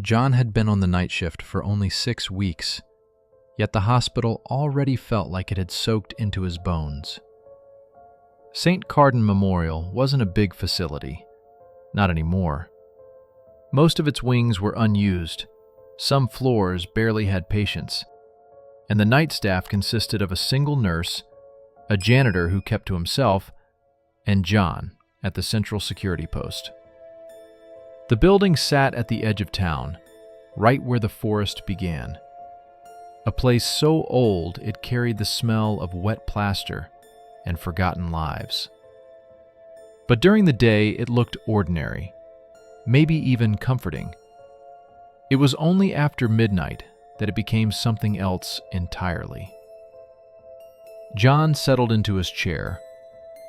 John had been on the night shift for only 6 weeks, yet the hospital already felt like it had soaked into his bones. St. Cardin Memorial wasn't a big facility. Not anymore. Most of its wings were unused, some floors barely had patients, and the night staff consisted of a single nurse, a janitor who kept to himself, and John at the central security post. The building sat at the edge of town, right where the forest began. A place so old it carried the smell of wet plaster and forgotten lives. But during the day it looked ordinary, maybe even comforting. It was only after midnight that it became something else entirely. John settled into his chair,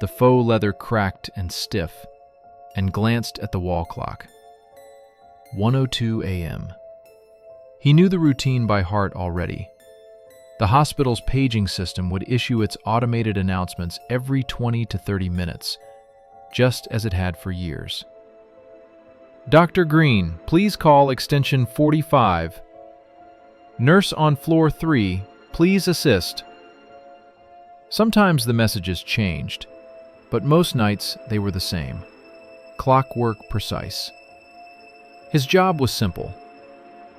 the faux leather cracked and stiff, and glanced at the wall clock. 1:02 a.m. He knew the routine by heart already. The hospital's paging system would issue its automated announcements every 20 to 30 minutes, just as it had for years. Dr. Green, please call extension 45. Nurse on floor 3, please assist. Sometimes the messages changed, but most nights they were the same. Clockwork precise. His job was simple.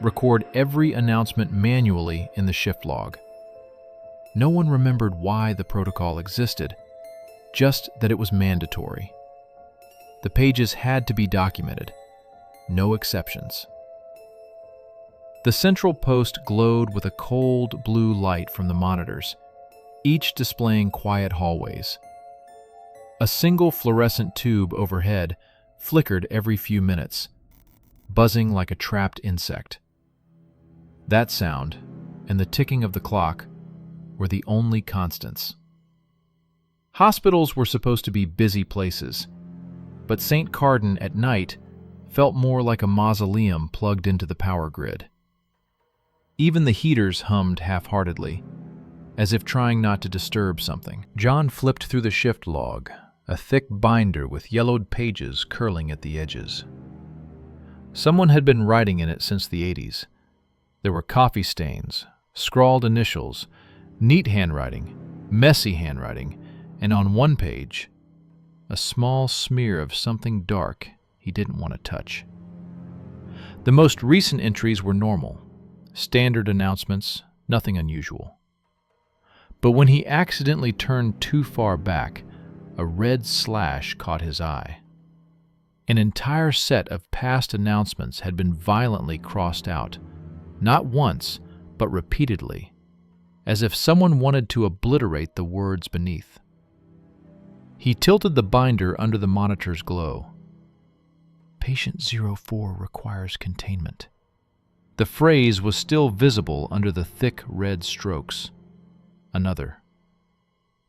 Record every announcement manually in the shift log. No one remembered why the protocol existed, just that it was mandatory. The pages had to be documented. No exceptions. The central post glowed with a cold blue light from the monitors, each displaying quiet hallways. A single fluorescent tube overhead flickered every few minutes, buzzing like a trapped insect. That sound and the ticking of the clock were the only constants. Hospitals were supposed to be busy places, but St. Cardin at night felt more like a mausoleum plugged into the power grid. Even the heaters hummed half-heartedly, as if trying not to disturb something. John flipped through the shift log, a thick binder with yellowed pages curling at the edges. Someone had been writing in it since the 80s. There were coffee stains, scrawled initials, neat handwriting, messy handwriting, and on one page, a small smear of something dark he didn't want to touch. The most recent entries were normal, standard announcements, nothing unusual. But when he accidentally turned too far back, a red slash caught his eye. An entire set of past announcements had been violently crossed out, not once, but repeatedly, as if someone wanted to obliterate the words beneath. He tilted the binder under the monitor's glow. Patient 04 requires containment. The phrase was still visible under the thick red strokes. Another.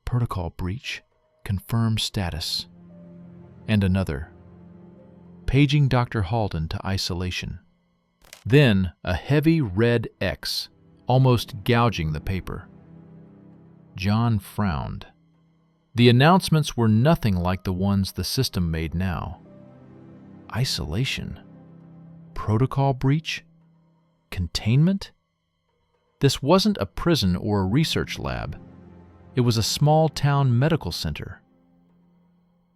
Protocol breach. Confirm status. And another. Paging Dr. Halden to isolation. Then a heavy red X, almost gouging the paper. John frowned. The announcements were nothing like the ones the system made now. Isolation? Protocol breach? Containment? This wasn't a prison or a research lab. It was a small-town medical center.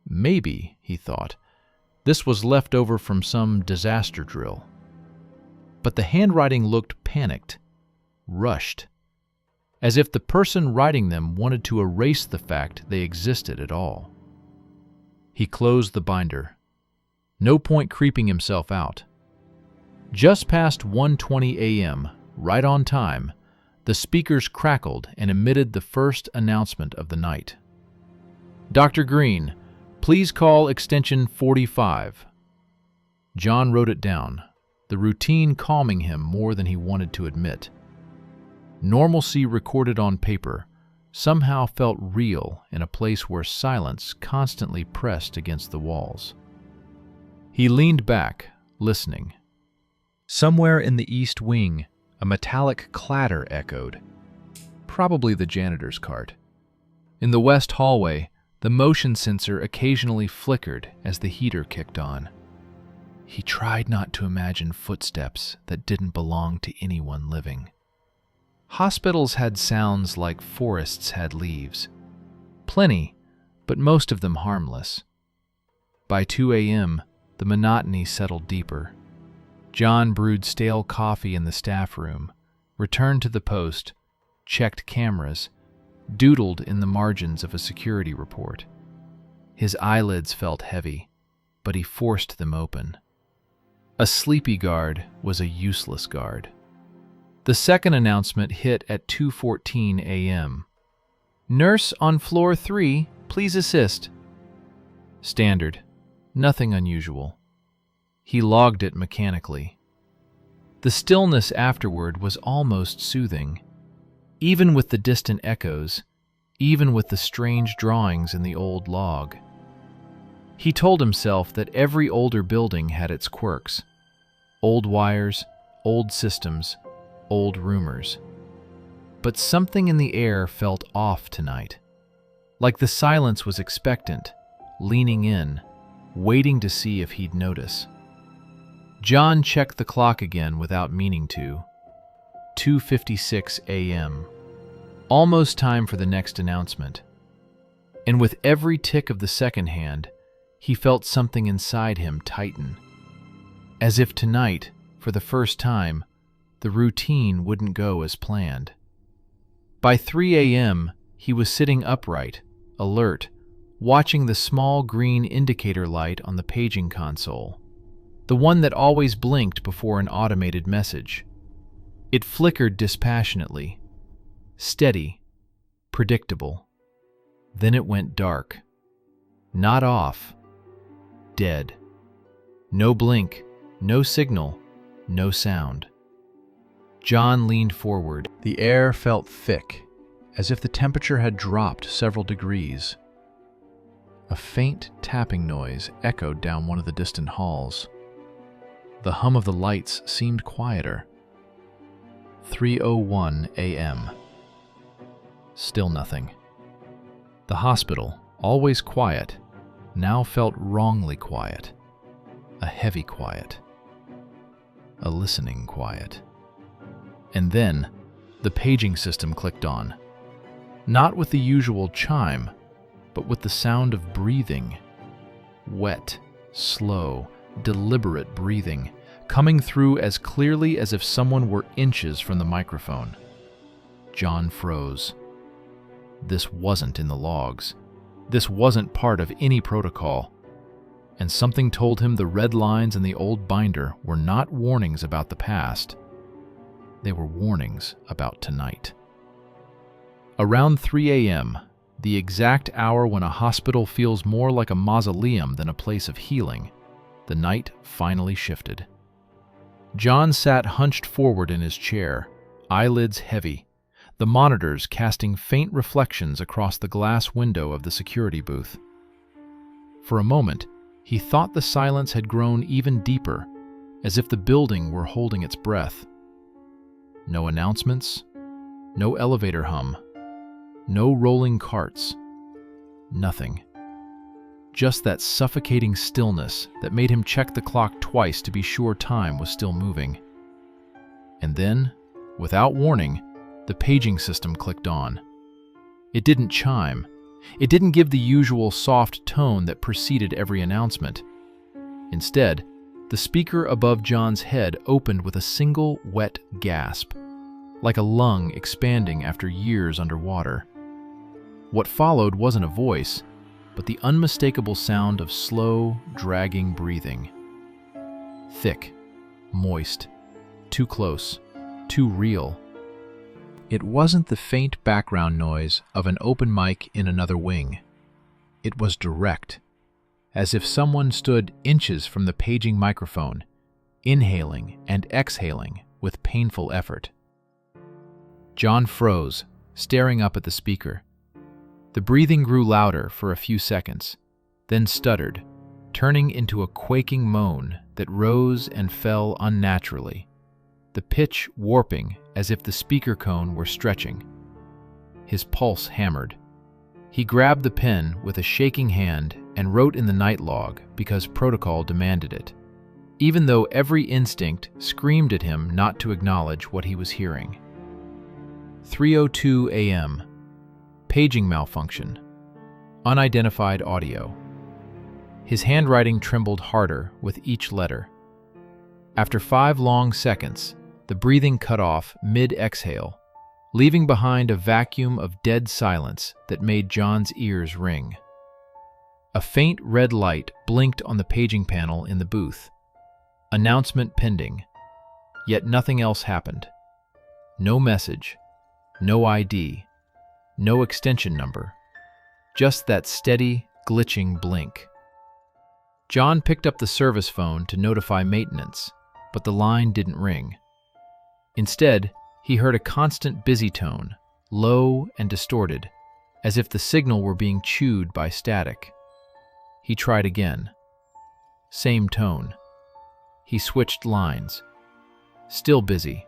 Maybe, he thought, this was left over from some disaster drill. But the handwriting looked panicked, rushed, as if the person writing them wanted to erase the fact they existed at all. He closed the binder. No point creeping himself out. Just past 1:20 a.m., right on time, the speakers crackled and emitted the first announcement of the night. Dr. Green, please call extension 45. John wrote it down, the routine calming him more than he wanted to admit. Normalcy recorded on paper somehow felt real in a place where silence constantly pressed against the walls. He leaned back, listening. Somewhere in the east wing, a metallic clatter echoed. Probably the janitor's cart. In the west hallway, the motion sensor occasionally flickered as the heater kicked on. He tried not to imagine footsteps that didn't belong to anyone living. Hospitals had sounds like forests had leaves. Plenty, but most of them harmless. By 2 a.m., the monotony settled deeper. John brewed stale coffee in the staff room, returned to the post, checked cameras, doodled in the margins of a security report. His eyelids felt heavy, but he forced them open. A sleepy guard was a useless guard. The second announcement hit at 2:14 a.m. "Nurse on floor 3, please assist." Standard. Nothing unusual. He logged it mechanically. The stillness afterward was almost soothing, even with the distant echoes, even with the strange drawings in the old log. He told himself that every older building had its quirks. Old wires, old systems, old rumors. But something in the air felt off tonight. Like the silence was expectant, leaning in, waiting to see if he'd notice. John checked the clock again without meaning to. 2:56 a.m. Almost time for the next announcement. And with every tick of the second hand, he felt something inside him tighten. As if tonight, for the first time, the routine wouldn't go as planned. By 3 a.m., he was sitting upright, alert, watching the small green indicator light on the paging console, the one that always blinked before an automated message. It flickered dispassionately, steady, predictable. Then it went dark. Not off. Dead. No blink, no signal, no sound. John leaned forward. The air felt thick, as if the temperature had dropped several degrees. A faint tapping noise echoed down one of the distant halls. The hum of the lights seemed quieter. 3:01 a.m. Still nothing. The hospital, always quiet, now felt wrongly quiet. A heavy quiet. A listening quiet. And then, the paging system clicked on. Not with the usual chime, but with the sound of breathing. Wet, slow, deliberate breathing, coming through as clearly as if someone were inches from the microphone. John froze. This wasn't in the logs. This wasn't part of any protocol. And something told him the red lines in the old binder were not warnings about the past. They were warnings about tonight. Around 3 a.m., the exact hour when a hospital feels more like a mausoleum than a place of healing, the night finally shifted. John sat hunched forward in his chair, eyelids heavy, the monitors casting faint reflections across the glass window of the security booth. For a moment, he thought the silence had grown even deeper, as if the building were holding its breath. No announcements, no elevator hum, no rolling carts, nothing. Just that suffocating stillness that made him check the clock twice to be sure time was still moving. And then, without warning, the paging system clicked on. It didn't chime. It didn't give the usual soft tone that preceded every announcement. Instead, the speaker above John's head opened with a single wet gasp, like a lung expanding after years underwater. What followed wasn't a voice, but the unmistakable sound of slow, dragging breathing. Thick, moist, too close, too real. It wasn't the faint background noise of an open mic in another wing. It was direct, as if someone stood inches from the paging microphone, inhaling and exhaling with painful effort. John froze, staring up at the speaker. The breathing grew louder for a few seconds, then stuttered, turning into a quaking moan that rose and fell unnaturally, the pitch warping as if the speaker cone were stretching. His pulse hammered. He grabbed the pen with a shaking hand and wrote in the night log because protocol demanded it. even though every instinct screamed at him not to acknowledge what he was hearing. 3:02 a.m. Paging malfunction. Unidentified audio. His handwriting trembled harder with each letter. After 5 long seconds, the breathing cut off mid-exhale, leaving behind a vacuum of dead silence that made John's ears ring. A faint red light blinked on the paging panel in the booth. Announcement pending. Yet nothing else happened. No message, no ID, no extension number. Just that steady, glitching blink. John picked up the service phone to notify maintenance, but the line didn't ring. Instead, he heard a constant busy tone, low and distorted, as if the signal were being chewed by static. He tried again. Same tone. He switched lines. Still busy.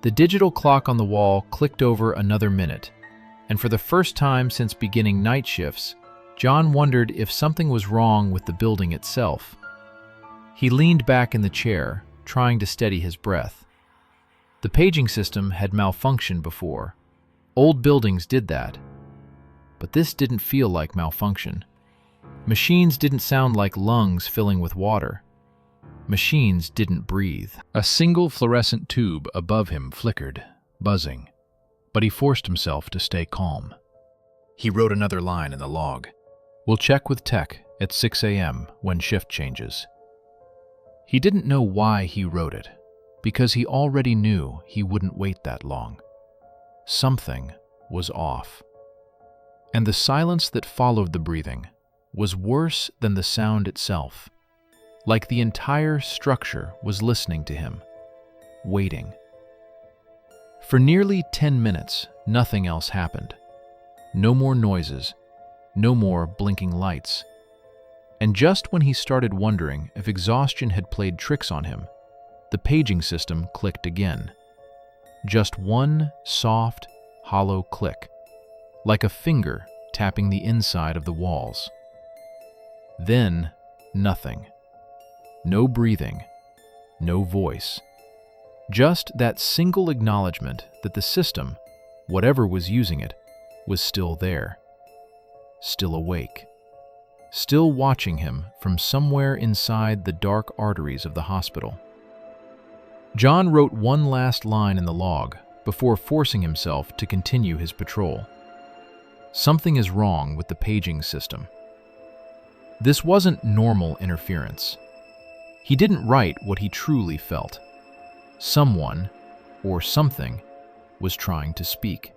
The digital clock on the wall clicked over another minute, and for the first time since beginning night shifts, John wondered if something was wrong with the building itself. He leaned back in the chair, trying to steady his breath. The paging system had malfunctioned before. Old buildings did that. But this didn't feel like malfunction. Machines didn't sound like lungs filling with water. Machines didn't breathe. A single fluorescent tube above him flickered, buzzing, but he forced himself to stay calm. He wrote another line in the log. "We'll check with tech at 6 a.m. when shift changes." He didn't know why he wrote it, because he already knew he wouldn't wait that long. Something was off. And the silence that followed the breathing was worse than the sound itself, like the entire structure was listening to him, waiting. For nearly 10 minutes, nothing else happened. No more noises, no more blinking lights. And just when he started wondering if exhaustion had played tricks on him, the paging system clicked again. Just one soft, hollow click, like a finger tapping the inside of the walls. Then, nothing. No breathing, no voice. Just that single acknowledgement that the system, whatever was using it, was still there. Still awake. Still watching him from somewhere inside the dark arteries of the hospital. John wrote one last line in the log before forcing himself to continue his patrol. Something is wrong with the paging system. This wasn't normal interference. He didn't write what he truly felt. Someone, or something, was trying to speak.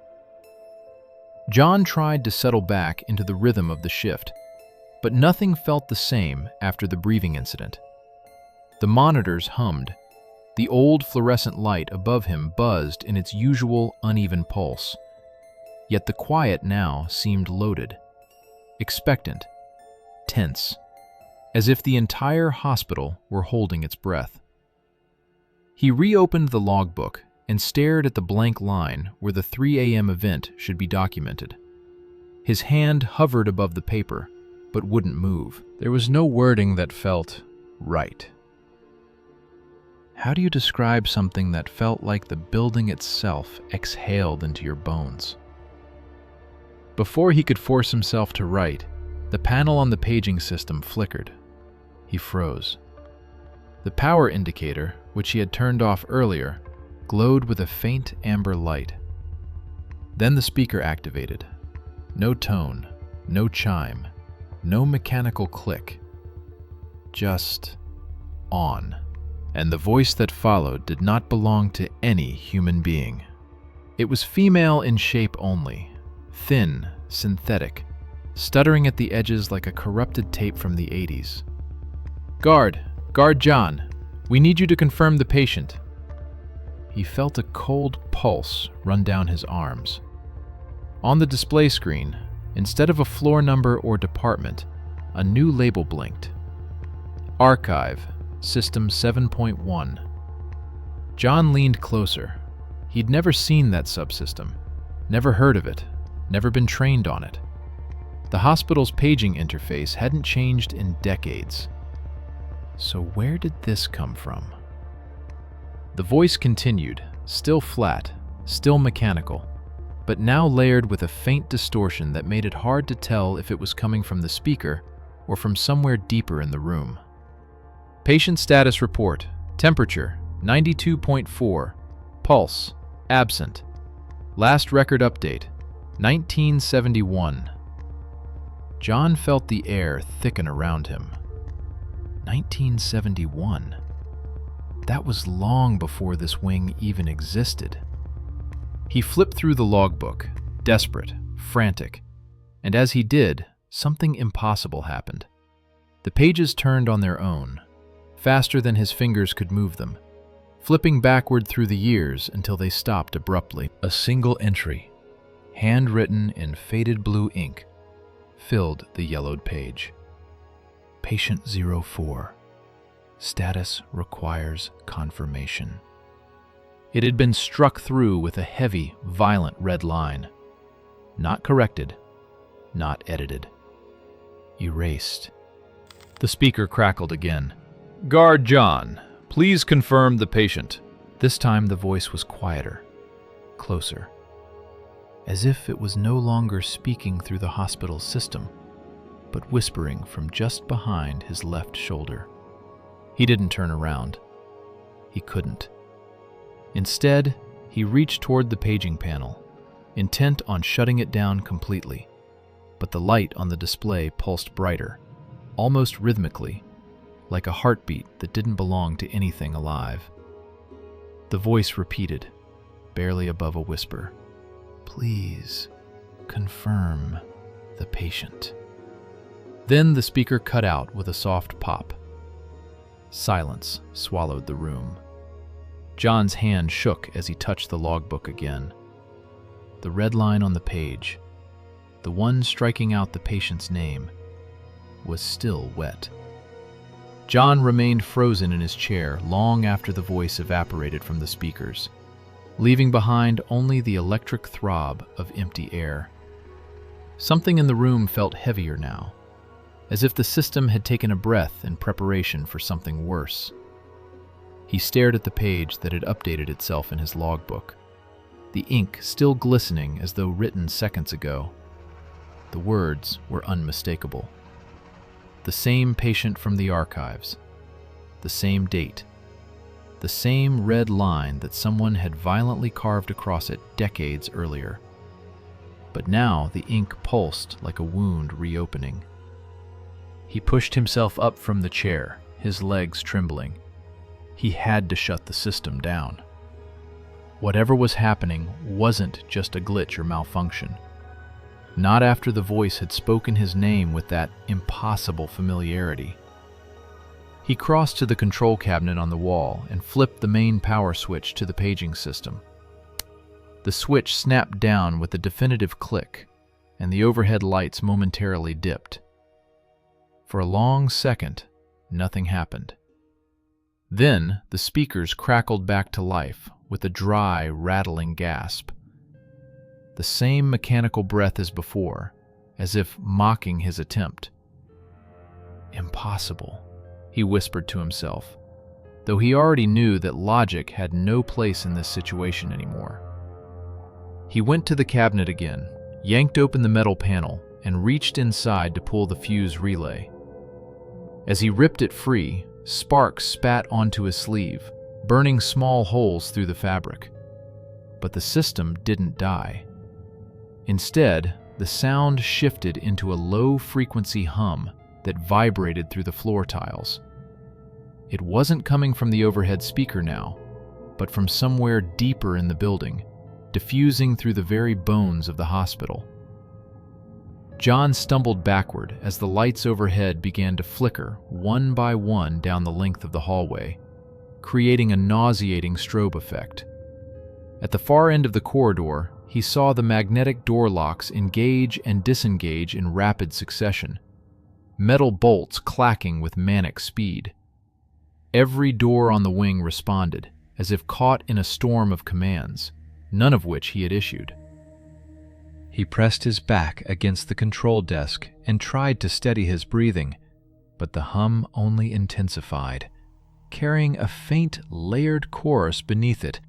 John tried to settle back into the rhythm of the shift, but nothing felt the same after the breathing incident. The monitors hummed. The old fluorescent light above him buzzed in its usual uneven pulse. Yet the quiet now seemed loaded, expectant, tense, as if the entire hospital were holding its breath. He reopened the logbook and stared at the blank line where the 3 a.m. event should be documented. His hand hovered above the paper, but wouldn't move. There was no wording that felt right. How do you describe something that felt like the building itself exhaled into your bones? Before he could force himself to write, the panel on the paging system flickered. He froze. The power indicator, which he had turned off earlier, glowed with a faint amber light. Then the speaker activated. No tone, no chime, no mechanical click. Just on. And the voice that followed did not belong to any human being. It was female in shape only, thin, synthetic, stuttering at the edges like a corrupted tape from the 80s. Guard John, we need you to confirm the patient." He felt a cold pulse run down his arms. On the display screen, instead of a floor number or department, a new label blinked. Archive, System 7.1. John leaned closer. He'd never seen that subsystem, never heard of it, never been trained on it. The hospital's paging interface hadn't changed in decades. So where did this come from? The voice continued, still flat, still mechanical, but now layered with a faint distortion that made it hard to tell if it was coming from the speaker or from somewhere deeper in the room. Patient status report. Temperature, 92.4. Pulse, absent. Last record update, 1971. John felt the air thicken around him. 1971. That was long before this wing even existed. He flipped through the logbook, desperate, frantic, and as he did, something impossible happened. The pages turned on their own, faster than his fingers could move them, flipping backward through the years until they stopped abruptly. A single entry, handwritten in faded blue ink, filled the yellowed page. Patient 04. Status requires confirmation. It had been struck through with a heavy, violent red line. Not corrected, not edited. Erased. The speaker crackled again. "Guard John, please confirm the patient." This time the voice was quieter, closer, as if it was no longer speaking through the hospital system, but whispering from just behind his left shoulder. He didn't turn around. He couldn't. Instead, he reached toward the paging panel, intent on shutting it down completely, but the light on the display pulsed brighter, almost rhythmically, like a heartbeat that didn't belong to anything alive. The voice repeated, barely above a whisper, "Please, confirm the patient." Then the speaker cut out with a soft pop. Silence swallowed the room. John's hand shook as he touched the logbook again. The red line on the page, the one striking out the patient's name, was still wet. John remained frozen in his chair long after the voice evaporated from the speakers, leaving behind only the electric throb of empty air. Something in the room felt heavier now, as if the system had taken a breath in preparation for something worse. He stared at the page that had updated itself in his logbook, the ink still glistening as though written seconds ago. The words were unmistakable. The same patient from the archives, the same date, the same red line that someone had violently carved across it decades earlier. But now the ink pulsed like a wound reopening. He pushed himself up from the chair, his legs trembling. He had to shut the system down. Whatever was happening wasn't just a glitch or malfunction. Not after the voice had spoken his name with that impossible familiarity. He crossed to the control cabinet on the wall and flipped the main power switch to the paging system. The switch snapped down with a definitive click, and the overhead lights momentarily dipped. For a long second, nothing happened. Then the speakers crackled back to life with a dry, rattling gasp. The same mechanical breath as before, as if mocking his attempt. "Impossible," he whispered to himself, though he already knew that logic had no place in this situation anymore. He went to the cabinet again, yanked open the metal panel, and reached inside to pull the fuse relay. As he ripped it free, sparks spat onto his sleeve, burning small holes through the fabric. But the system didn't die. Instead, the sound shifted into a low-frequency hum that vibrated through the floor tiles. It wasn't coming from the overhead speaker now, but from somewhere deeper in the building, diffusing through the very bones of the hospital. John stumbled backward as the lights overhead began to flicker one by one down the length of the hallway, creating a nauseating strobe effect. At the far end of the corridor, he saw the magnetic door locks engage and disengage in rapid succession, metal bolts clacking with manic speed. Every door on the wing responded, as if caught in a storm of commands, none of which he had issued. He pressed his back against the control desk and tried to steady his breathing, But the hum only intensified, carrying a faint, layered chorus beneath it,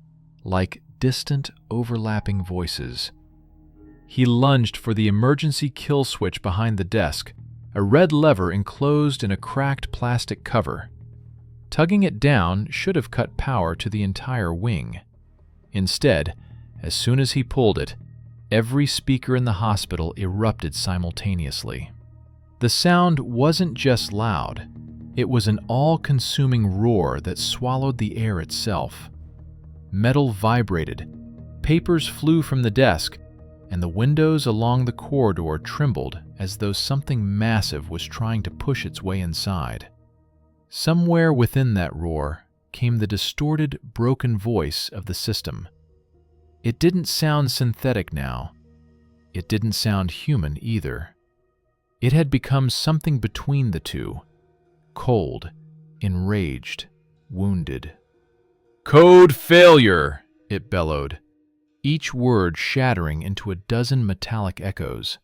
like distant, overlapping voices. He lunged for the emergency kill switch behind the desk, a red lever enclosed in a cracked plastic cover. Tugging it down should have cut power to the entire wing. Instead, as soon as he pulled it, every speaker in the hospital erupted simultaneously. The sound wasn't just loud, it was an all-consuming roar that swallowed the air itself. Metal vibrated, papers flew from the desk, and the windows along the corridor trembled as though something massive was trying to push its way inside. Somewhere within that roar came the distorted, broken voice of the system. It didn't sound synthetic now. It didn't sound human either. It had become something between the two, cold, enraged, wounded. "Code failure!" it bellowed, each word shattering into a dozen metallic echoes.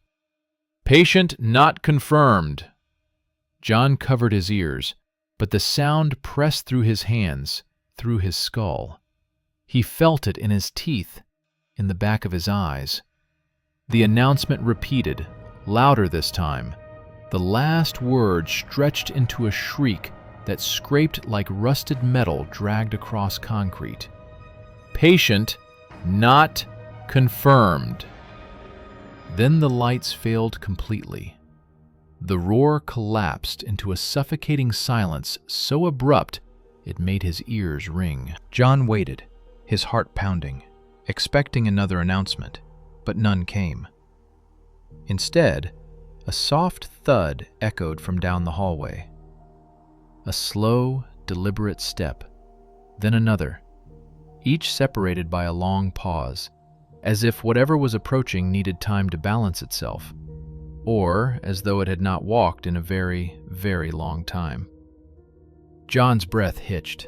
"Patient not confirmed." John covered his ears, but the sound pressed through his hands, through his skull. He felt it in his teeth, in the back of his eyes. The announcement repeated, louder this time, the last word stretched into a shriek that scraped like rusted metal dragged across concrete. "Patient not confirmed." Then the lights failed completely. The roar collapsed into a suffocating silence so abrupt it made his ears ring. John waited, his heart pounding, expecting another announcement, but none came. Instead, a soft thud echoed from down the hallway. A slow, deliberate step, then another, each separated by a long pause, as if whatever was approaching needed time to balance itself, or as though it had not walked in a very, very long time. John's breath hitched.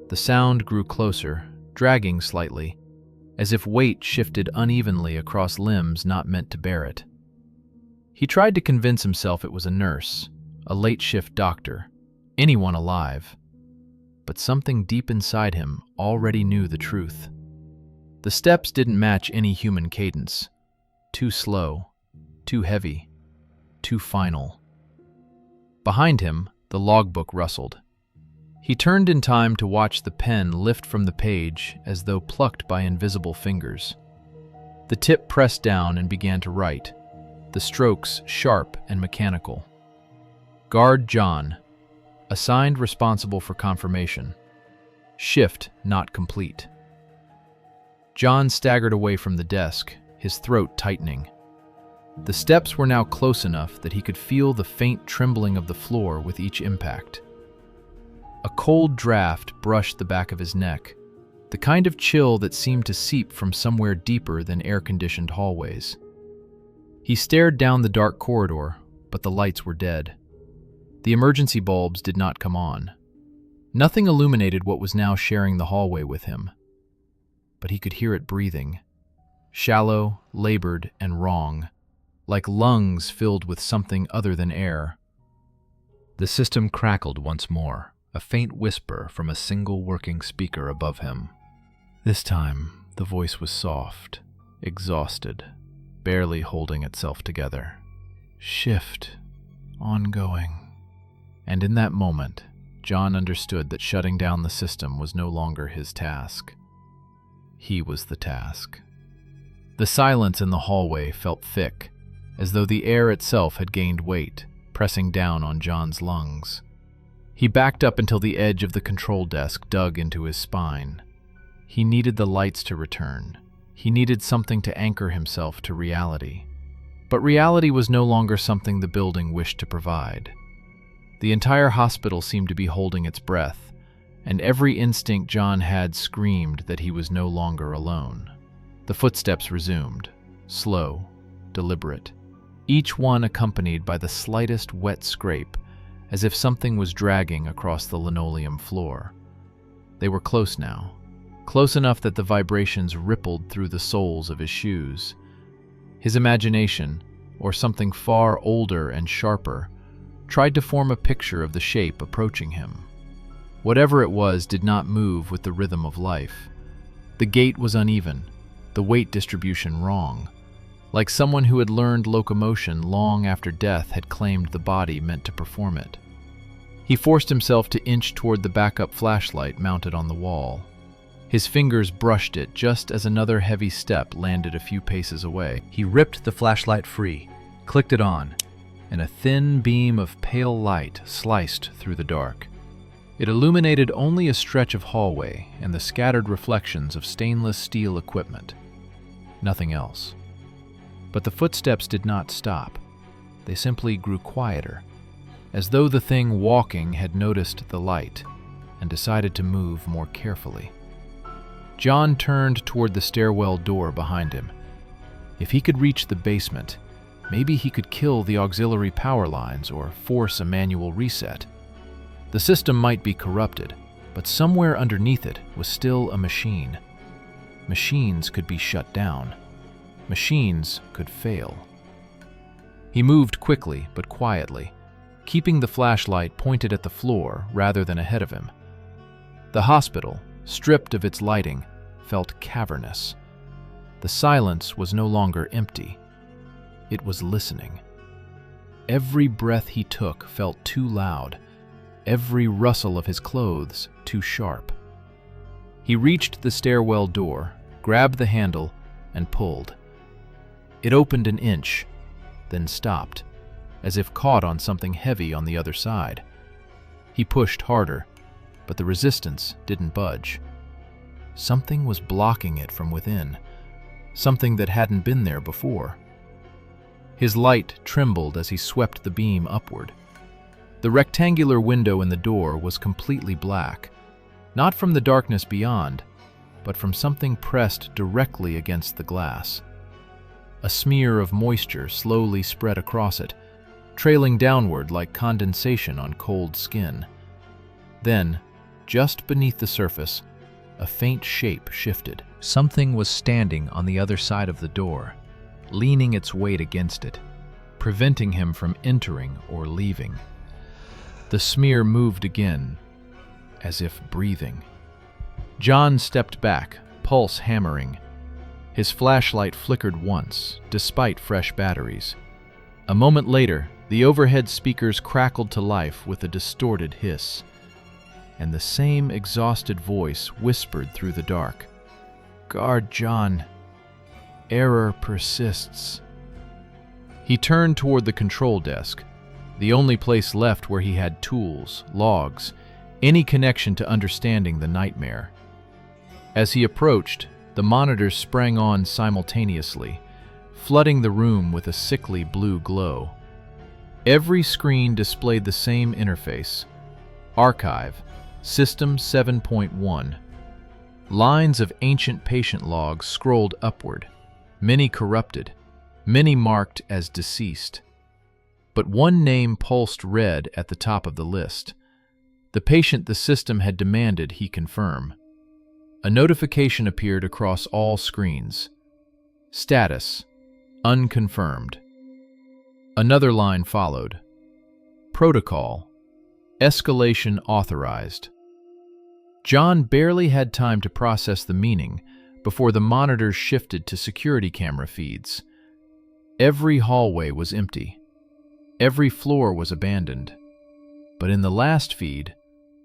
The sound grew closer, dragging slightly, as if weight shifted unevenly across limbs not meant to bear it. He tried to convince himself it was a nurse, a late-shift doctor, anyone alive. But something deep inside him already knew the truth. The steps didn't match any human cadence. Too slow, too heavy, too final. Behind him, the logbook rustled. He turned in time to watch the pen lift from the page as though plucked by invisible fingers. The tip pressed down and began to write, the strokes sharp and mechanical. Guard John, assigned responsible for confirmation. Shift not complete. John staggered away from the desk, his throat tightening. The steps were now close enough that he could feel the faint trembling of the floor with each impact. A cold draft brushed the back of his neck, the kind of chill that seemed to seep from somewhere deeper than air-conditioned hallways. He stared down the dark corridor, but the lights were dead. The emergency bulbs did not come on. Nothing illuminated what was now sharing the hallway with him. But he could hear it breathing, shallow, labored, and wrong, like lungs filled with something other than air. The system crackled once more, a faint whisper from a single working speaker above him. This time, the voice was soft, exhausted, barely holding itself together. Shift, ongoing. And in that moment, John understood that shutting down the system was no longer his task. He was the task. The silence in the hallway felt thick, as though the air itself had gained weight, pressing down on John's lungs. He backed up until the edge of the control desk dug into his spine. He needed the lights to return. He needed something to anchor himself to reality. But reality was no longer something the building wished to provide. The entire hospital seemed to be holding its breath, and every instinct John had screamed that he was no longer alone. The footsteps resumed, slow, deliberate, each one accompanied by the slightest wet scrape, as if something was dragging across the linoleum floor. They were close now, close enough that the vibrations rippled through the soles of his shoes. His imagination, or something far older and sharper, tried to form a picture of the shape approaching him. Whatever it was did not move with the rhythm of life. The gait was uneven, the weight distribution wrong, like someone who had learned locomotion long after death had claimed the body meant to perform it. He forced himself to inch toward the backup flashlight mounted on the wall. His fingers brushed it just as another heavy step landed a few paces away. He ripped the flashlight free, clicked it on, and a thin beam of pale light sliced through the dark. It illuminated only a stretch of hallway and the scattered reflections of stainless steel equipment. Nothing else. But the footsteps did not stop. They simply grew quieter, as though the thing walking had noticed the light and decided to move more carefully. John turned toward the stairwell door behind him. If he could reach the basement, maybe he could kill the auxiliary power lines or force a manual reset. The system might be corrupted, but somewhere underneath it was still a machine. Machines could be shut down. Machines could fail. He moved quickly but quietly, keeping the flashlight pointed at the floor rather than ahead of him. The hospital, stripped of its lighting, felt cavernous. The silence was no longer empty. It was listening. Every breath he took felt too loud, every rustle of his clothes too sharp. He reached the stairwell door, grabbed the handle, and pulled. It opened an inch, then stopped, as if caught on something heavy on the other side. He pushed harder, but the resistance didn't budge. Something was blocking it from within, something that hadn't been there before. His light trembled as he swept the beam upward. The rectangular window in the door was completely black, not from the darkness beyond, but from something pressed directly against the glass. A smear of moisture slowly spread across it, trailing downward like condensation on cold skin. Then, just beneath the surface, a faint shape shifted. Something was standing on the other side of the door, leaning its weight against it, preventing him from entering or leaving. The smear moved again, as if breathing. John stepped back, pulse hammering. His flashlight flickered once, despite fresh batteries. A moment later, the overhead speakers crackled to life with a distorted hiss, and the same exhausted voice whispered through the dark. "Guard, John. Error persists." He turned toward the control desk, the only place left where he had tools, logs, any connection to understanding the nightmare. As he approached, the monitors sprang on simultaneously, flooding the room with a sickly blue glow. Every screen displayed the same interface: Archive, System 7.1. Lines of ancient patient logs scrolled upward, many corrupted, many marked as deceased. But one name pulsed red at the top of the list. The patient the system had demanded he confirm. A notification appeared across all screens. Status: unconfirmed. Another line followed. Protocol: escalation authorized. John barely had time to process the meaning before the monitors shifted to security camera feeds. Every hallway was empty. Every floor was abandoned. But in the last feed,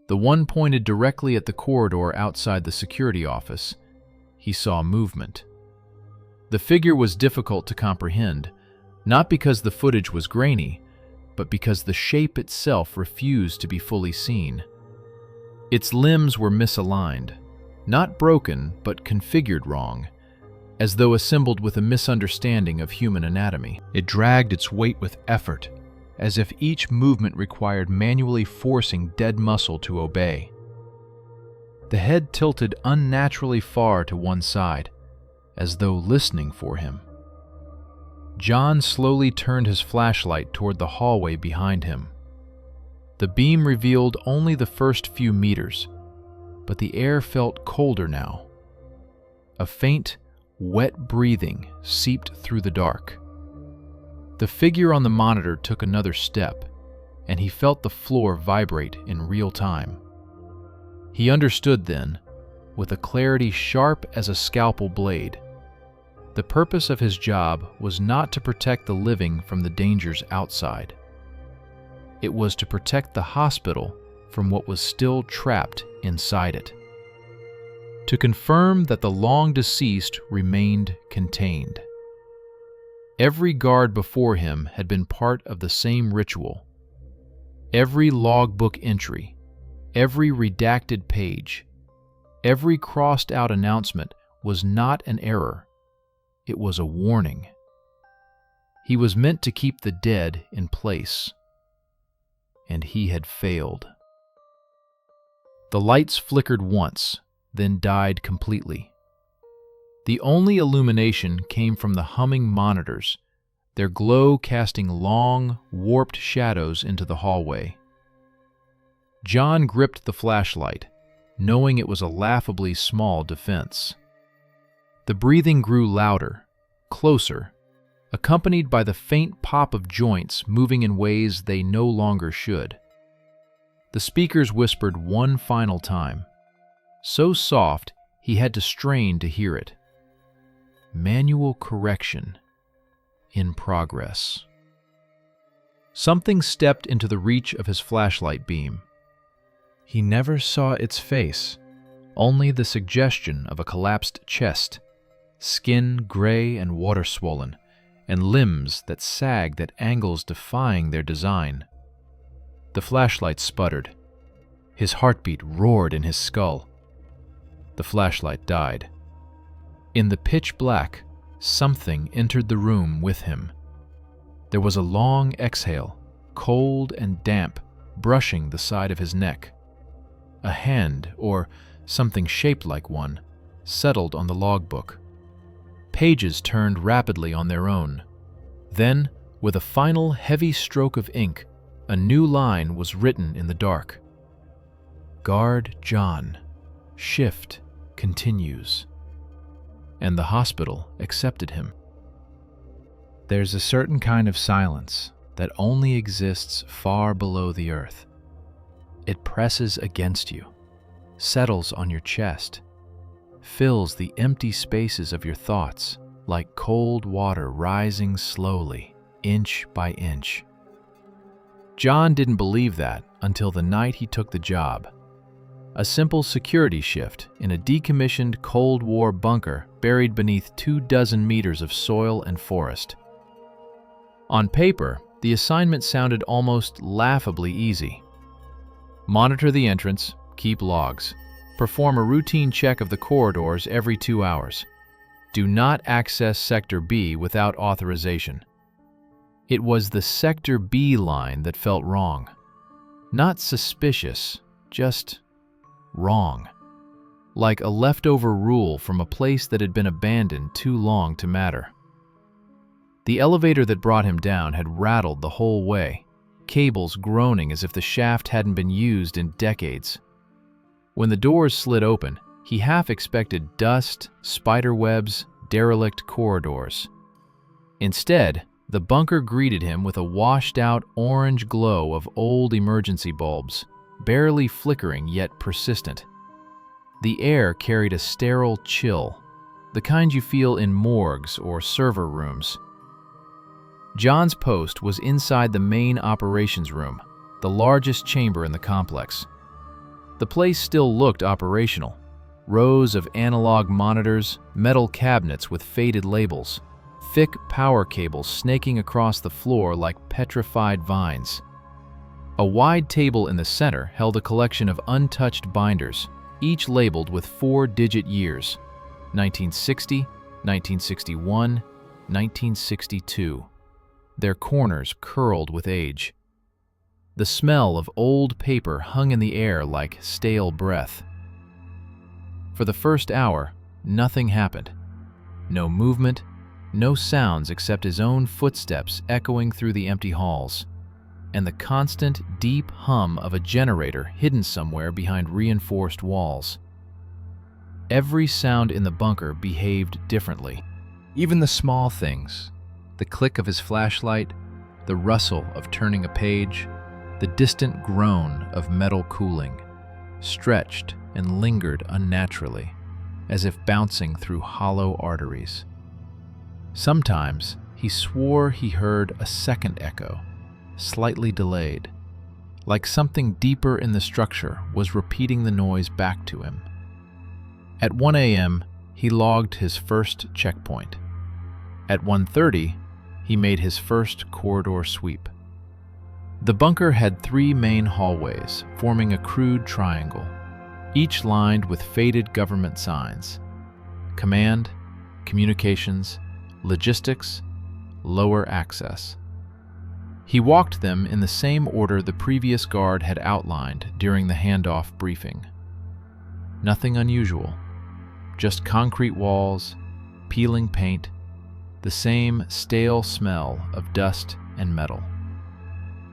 the one pointed directly at the corridor outside the security office, he saw movement. The figure was difficult to comprehend, not because the footage was grainy, but because the shape itself refused to be fully seen. Its limbs were misaligned, not broken, but configured wrong, as though assembled with a misunderstanding of human anatomy. It dragged its weight with effort, as if each movement required manually forcing dead muscle to obey. The head tilted unnaturally far to one side, as though listening for him. John slowly turned his flashlight toward the hallway behind him. The beam revealed only the first few meters, but the air felt colder now. A faint, wet breathing seeped through the dark. The figure on the monitor took another step, and he felt the floor vibrate in real time. He understood then, with a clarity sharp as a scalpel blade, the purpose of his job was not to protect the living from the dangers outside. It was to protect the hospital from what was still trapped inside it. To confirm that the long-deceased remained contained. Every guard before him had been part of the same ritual. Every logbook entry, every redacted page, every crossed-out announcement was not an error. It was a warning. He was meant to keep the dead in place, and he had failed. The lights flickered once, then died completely. The only illumination came from the humming monitors, their glow casting long, warped shadows into the hallway. John gripped the flashlight, knowing it was a laughably small defense. The breathing grew louder, closer, accompanied by the faint pop of joints moving in ways they no longer should. The speakers whispered one final time, so soft he had to strain to hear it. Manual correction in progress. Something stepped into the reach of his flashlight beam. He never saw its face, only the suggestion of a collapsed chest, skin gray and water-swollen, and limbs that sagged at angles defying their design. The flashlight sputtered. His heartbeat roared in his skull. The flashlight died. In the pitch black, something entered the room with him. There was a long exhale, cold and damp, brushing the side of his neck. A hand, or something shaped like one, settled on the logbook. Pages turned rapidly on their own. Then, with a final heavy stroke of ink, a new line was written in the dark. Guard John. Shift continues. And the hospital accepted him. There's a certain kind of silence that only exists far below the earth. It presses against you, settles on your chest, fills the empty spaces of your thoughts like cold water rising slowly, inch by inch. John didn't believe that until the night he took the job. A simple security shift in a decommissioned Cold War bunker buried beneath 24 meters of soil and forest. On paper, the assignment sounded almost laughably easy. Monitor the entrance, keep logs, perform a routine check of the corridors every 2 hours. Do not access Sector B without authorization. It was the Sector B line that felt wrong. Not suspicious, just wrong. Like a leftover rule from a place that had been abandoned too long to matter. The elevator that brought him down had rattled the whole way, cables groaning as if the shaft hadn't been used in decades. When the doors slid open, he half expected dust, spider webs, derelict corridors. Instead, the bunker greeted him with a washed-out orange glow of old emergency bulbs, barely flickering yet persistent. The air carried a sterile chill, the kind you feel in morgues or server rooms. John's post was inside the main operations room, the largest chamber in the complex. The place still looked operational. Rows of analog monitors, metal cabinets with faded labels, thick power cables snaking across the floor like petrified vines. A wide table in the center held a collection of untouched binders, each labeled with 4-digit years: 1960, 1961, 1962. Their corners curled with age. The smell of old paper hung in the air like stale breath. For the first hour, nothing happened. No movement, no sounds except his own footsteps echoing through the empty halls, and the constant, deep hum of a generator hidden somewhere behind reinforced walls. Every sound in the bunker behaved differently. Even the small things, the click of his flashlight, the rustle of turning a page, the distant groan of metal cooling, stretched and lingered unnaturally, as if bouncing through hollow arteries. Sometimes he swore he heard a second echo, slightly delayed, like something deeper in the structure was repeating the noise back to him. At 1 a.m., he logged his first checkpoint. At 1:30, he made his first corridor sweep. The bunker had 3 main hallways, forming a crude triangle, each lined with faded government signs: command, communications, logistics, lower access. He walked them in the same order the previous guard had outlined during the handoff briefing. Nothing unusual, just concrete walls, peeling paint, the same stale smell of dust and metal.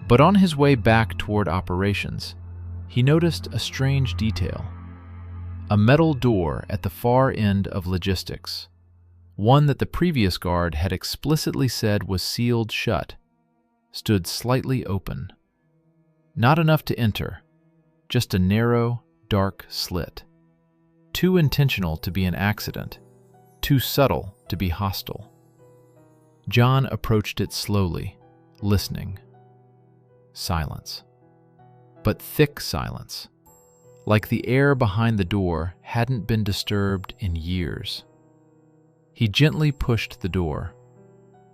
But on his way back toward operations, he noticed a strange detail. A metal door at the far end of logistics, one that the previous guard had explicitly said was sealed shut, stood slightly open. Not enough to enter, just a narrow, dark slit. Too intentional to be an accident, too subtle to be hostile. John approached it slowly, listening. Silence. But thick silence, like the air behind the door hadn't been disturbed in years. He gently pushed the door.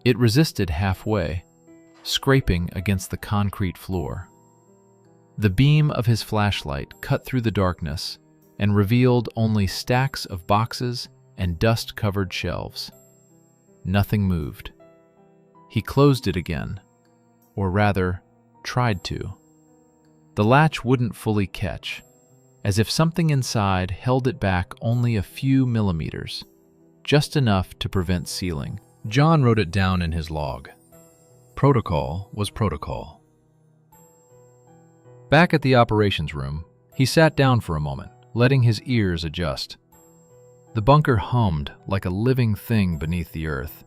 It resisted halfway, scraping against the concrete floor. The beam of his flashlight cut through the darkness and revealed only stacks of boxes and dust-covered shelves. Nothing moved. He closed it again, or rather, tried to. The latch wouldn't fully catch, as if something inside held it back only a few millimeters, just enough to prevent sealing. John wrote it down in his log. Protocol was protocol. Back at the operations room, he sat down for a moment, letting his ears adjust. The bunker hummed like a living thing beneath the earth.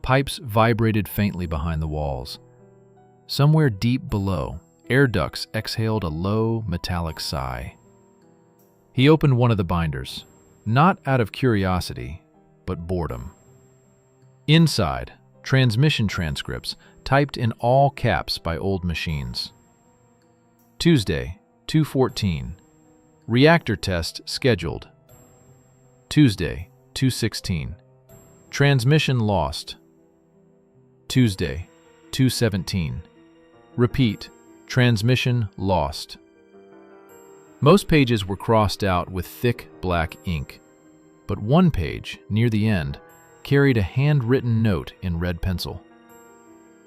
Pipes vibrated faintly behind the walls. Somewhere deep below, air ducts exhaled a low, metallic sigh. He opened one of the binders, not out of curiosity, but boredom. Inside, transmission transcripts typed in all caps by old machines. Tuesday, 2:14. Reactor test scheduled. Tuesday, 2:16. Transmission lost. Tuesday, 2:17. Repeat, transmission lost. Most pages were crossed out with thick black ink, but one page, near the end, carried a handwritten note in red pencil.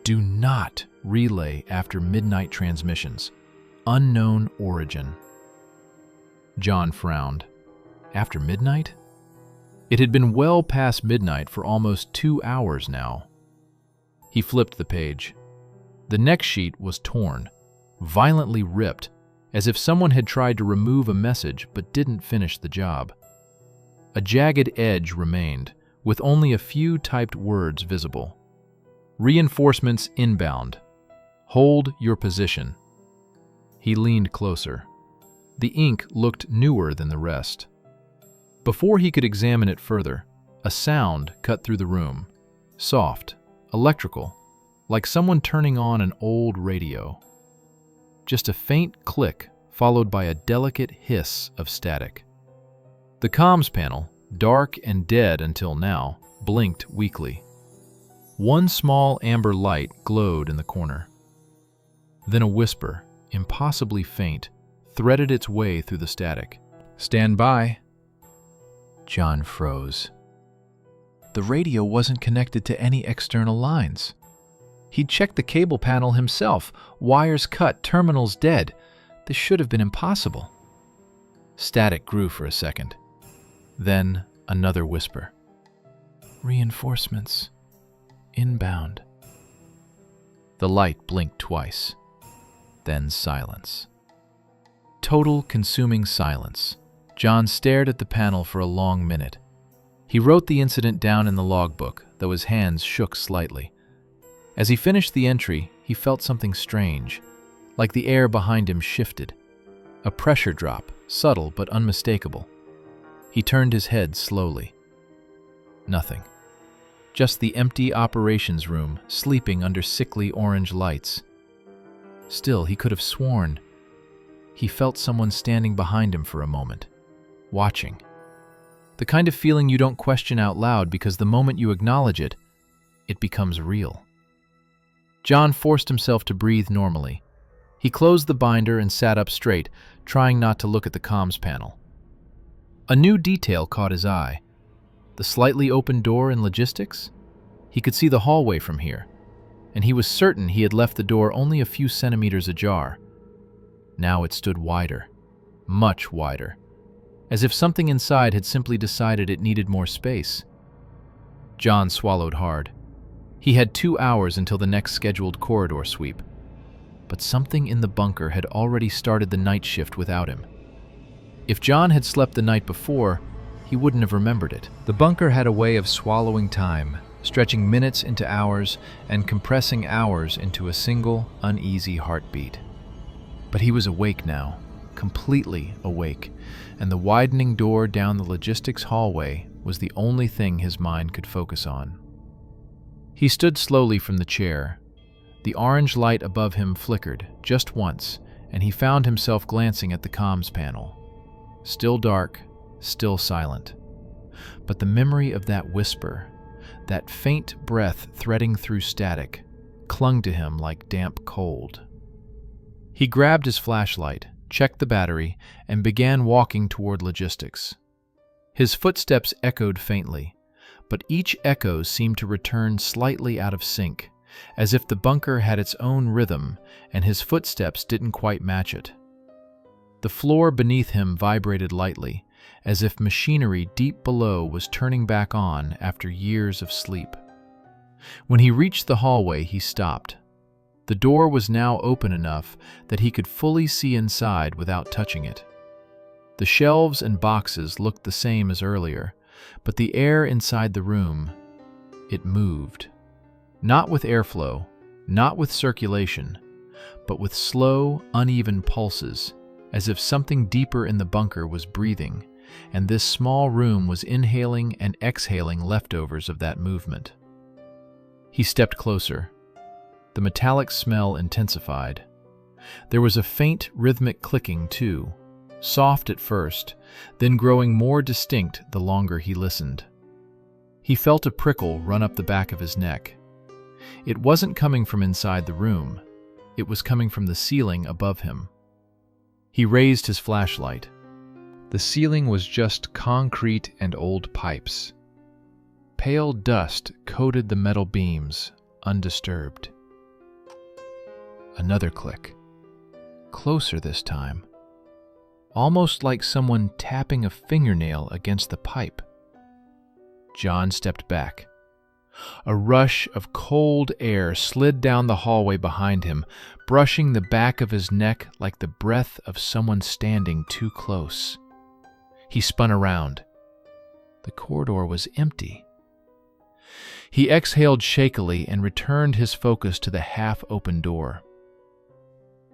Do not relay after midnight transmissions. Unknown origin. John frowned. After midnight? It had been well past midnight for almost 2 hours now. He flipped the page. The next sheet was torn, violently ripped, as if someone had tried to remove a message but didn't finish the job. A jagged edge remained, with only a few typed words visible. Reinforcements inbound. Hold your position. He leaned closer. The ink looked newer than the rest. Before he could examine it further, a sound cut through the room. Soft, electrical, like someone turning on an old radio. Just a faint click, followed by a delicate hiss of static. The comms panel, dark and dead until now, blinked weakly. One small amber light glowed in the corner. Then a whisper, impossibly faint, threaded its way through the static. Stand by. John froze. The radio wasn't connected to any external lines. He'd checked the cable panel himself. Wires cut, terminals dead. This should have been impossible. Static grew for a second. Then another whisper. Reinforcements. Inbound. The light blinked twice. Then silence. Total consuming silence. John stared at the panel for a long minute. He wrote the incident down in the logbook, though his hands shook slightly. As he finished the entry, he felt something strange, like the air behind him shifted. A pressure drop, subtle but unmistakable. He turned his head slowly. Nothing. Just the empty operations room, sleeping under sickly orange lights. Still, he could have sworn. He felt someone standing behind him for a moment, watching. The kind of feeling you don't question out loud because the moment you acknowledge it, it becomes real. John forced himself to breathe normally. He closed the binder and sat up straight, trying not to look at the comms panel. A new detail caught his eye. The slightly open door in logistics? He could see the hallway from here, and he was certain he had left the door only a few centimeters ajar. Now it stood wider, much wider, as if something inside had simply decided it needed more space. John swallowed hard. He had 2 hours until the next scheduled corridor sweep, but something in the bunker had already started the night shift without him. If John had slept the night before, he wouldn't have remembered it. The bunker had a way of swallowing time, stretching minutes into hours and compressing hours into a single, uneasy heartbeat. But he was awake now, completely awake, and the widening door down the logistics hallway was the only thing his mind could focus on. He stood slowly from the chair. The orange light above him flickered just once, and he found himself glancing at the comms panel. Still dark, still silent. But the memory of that whisper, that faint breath threading through static, clung to him like damp cold. He grabbed his flashlight, checked the battery, and began walking toward logistics. His footsteps echoed faintly, but each echo seemed to return slightly out of sync, as if the bunker had its own rhythm and his footsteps didn't quite match it. The floor beneath him vibrated lightly, as if machinery deep below was turning back on after years of sleep. When he reached the hallway, he stopped. The door was now open enough that he could fully see inside without touching it. The shelves and boxes looked the same as earlier, but the air inside the room, it moved. Not with airflow, not with circulation, but with slow, uneven pulses, as if something deeper in the bunker was breathing, and this small room was inhaling and exhaling leftovers of that movement. He stepped closer. The metallic smell intensified. There was a faint rhythmic clicking too, soft at first, then growing more distinct the longer he listened. He felt a prickle run up the back of his neck. It wasn't coming from inside the room. It was coming from the ceiling above him. He raised his flashlight. The ceiling was just concrete and old pipes. Pale dust coated the metal beams, undisturbed. Another click. Closer this time. Almost like someone tapping a fingernail against the pipe. John stepped back. A rush of cold air slid down the hallway behind him, brushing the back of his neck like the breath of someone standing too close. He spun around. The corridor was empty. He exhaled shakily and returned his focus to the half-open door.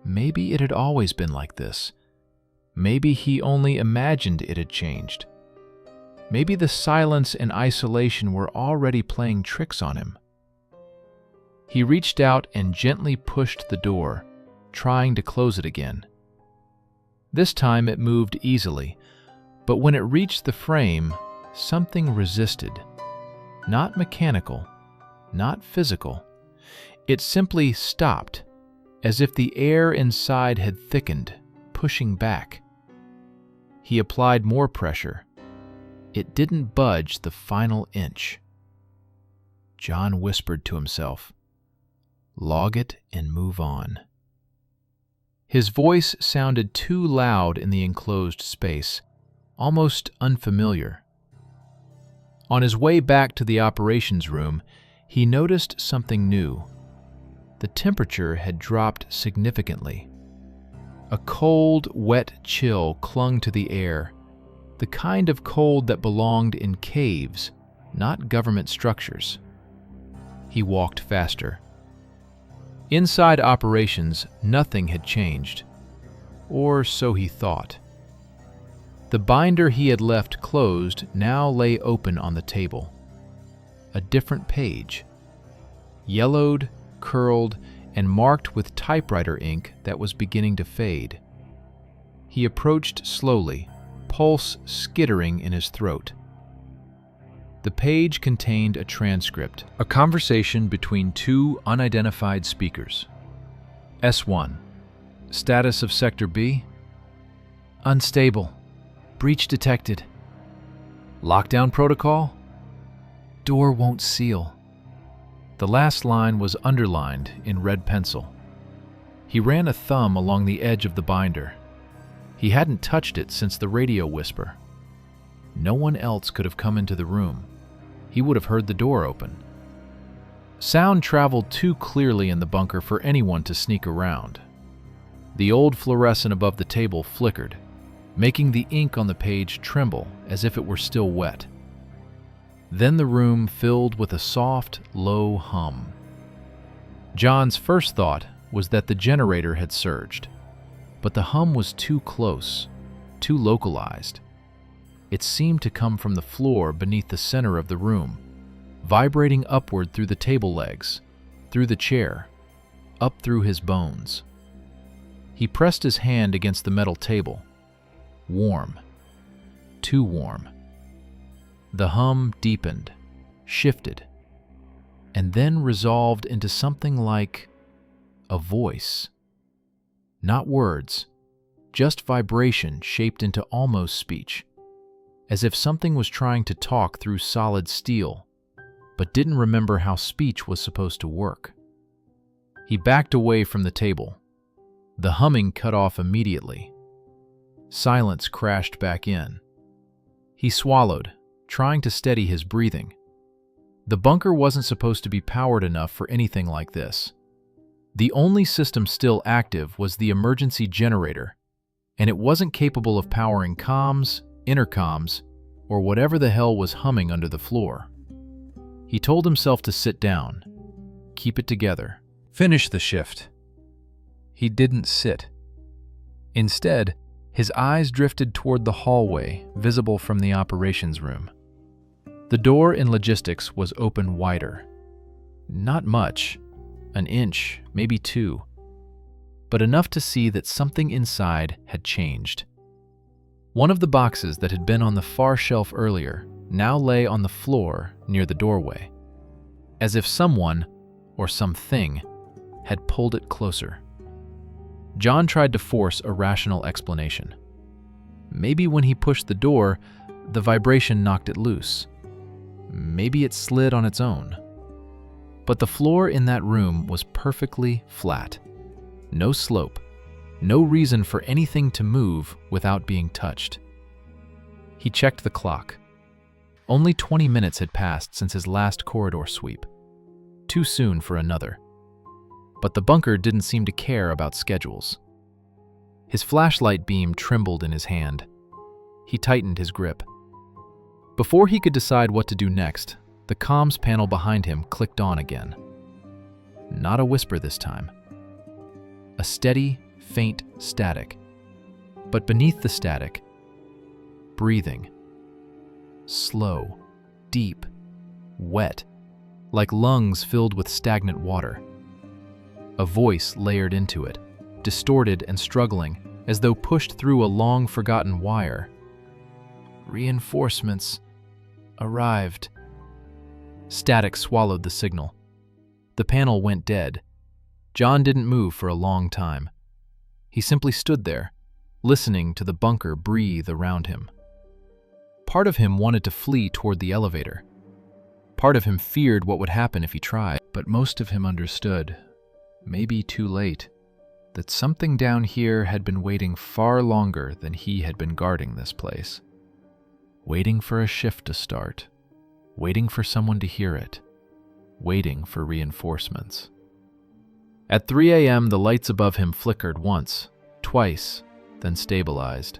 Maybe it had always been like this. Maybe he only imagined it had changed. Maybe the silence and isolation were already playing tricks on him. He reached out and gently pushed the door, trying to close it again. This time it moved easily, but when it reached the frame, something resisted. Not mechanical, not physical. It simply stopped, as if the air inside had thickened, pushing back. He applied more pressure. It didn't budge the final inch. John whispered to himself, "Log it and move on." His voice sounded too loud in the enclosed space, almost unfamiliar. On his way back to the operations room, he noticed something new. The temperature had dropped significantly. A cold, wet chill clung to the air, the kind of cold that belonged in caves, not government structures. He walked faster. Inside operations, nothing had changed, or so he thought. The binder he had left closed now lay open on the table. A different page, yellowed, curled, and marked with typewriter ink that was beginning to fade. He approached slowly, pulse skittering in his throat. The page contained a transcript, a conversation between two unidentified speakers. S1. Status of Sector B? Unstable. Breach detected. Lockdown protocol? Door won't seal. The last line was underlined in red pencil. He ran a thumb along the edge of the binder. He hadn't touched it since the radio whisper. No one else could have come into the room. He would have heard the door open. Sound traveled too clearly in the bunker for anyone to sneak around. The old fluorescent above the table flickered, making the ink on the page tremble as if it were still wet. Then the room filled with a soft, low hum. John's first thought was that the generator had surged, but the hum was too close, too localized. It seemed to come from the floor beneath the center of the room, vibrating upward through the table legs, through the chair, up through his bones. He pressed his hand against the metal table. Warm. Too warm. The hum deepened, shifted, and then resolved into something like a voice. Not words, just vibration shaped into almost speech, as if something was trying to talk through solid steel, but didn't remember how speech was supposed to work. He backed away from the table. The humming cut off immediately. Silence crashed back in. He swallowed, trying to steady his breathing. The bunker wasn't supposed to be powered enough for anything like this. The only system still active was the emergency generator, and it wasn't capable of powering comms, intercoms, or whatever the hell was humming under the floor. He told himself to sit down, keep it together, finish the shift. He didn't sit. Instead, his eyes drifted toward the hallway visible from the operations room. The door in logistics was open wider. Not much, an inch, maybe two, but enough to see that something inside had changed. One of the boxes that had been on the far shelf earlier now lay on the floor near the doorway, as if someone, or something, had pulled it closer. John tried to force a rational explanation. Maybe when he pushed the door, the vibration knocked it loose. Maybe it slid on its own. But the floor in that room was perfectly flat. No slope, no reason for anything to move without being touched. He checked the clock. Only 20 minutes had passed since his last corridor sweep. Too soon for another. But the bunker didn't seem to care about schedules. His flashlight beam trembled in his hand. He tightened his grip. Before he could decide what to do next, the comms panel behind him clicked on again. Not a whisper this time. A steady, faint static. But beneath the static, breathing. Slow, deep, wet, like lungs filled with stagnant water. A voice layered into it, distorted and struggling, as though pushed through a long-forgotten wire. Reinforcements arrived. Static swallowed the signal. The panel went dead. John didn't move for a long time. He simply stood there, listening to the bunker breathe around him. Part of him wanted to flee toward the elevator. Part of him feared what would happen if he tried, but most of him understood, maybe too late, that something down here had been waiting far longer than he had been guarding this place. Waiting for a shift to start, waiting for someone to hear it, waiting for reinforcements. At 3 a.m., the lights above him flickered once, twice, then stabilized.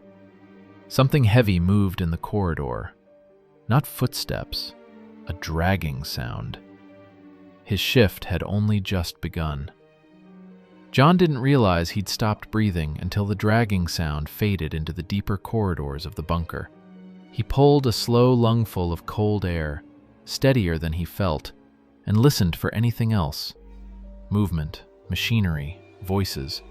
Something heavy moved in the corridor. Not footsteps, a dragging sound. His shift had only just begun. John didn't realize he'd stopped breathing until the dragging sound faded into the deeper corridors of the bunker. He pulled a slow lungful of cold air, steadier than he felt, and listened for anything else. Movement, machinery, voices.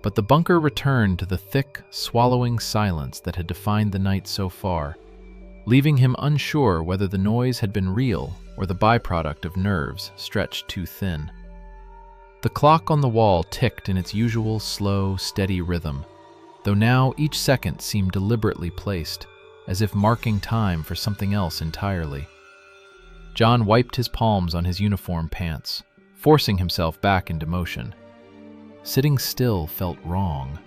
But the bunker returned to the thick, swallowing silence that had defined the night so far, leaving him unsure whether the noise had been real or the byproduct of nerves stretched too thin. The clock on the wall ticked in its usual slow, steady rhythm, though now each second seemed deliberately placed, as if marking time for something else entirely. John wiped his palms on his uniform pants, forcing himself back into motion. Sitting still felt wrong.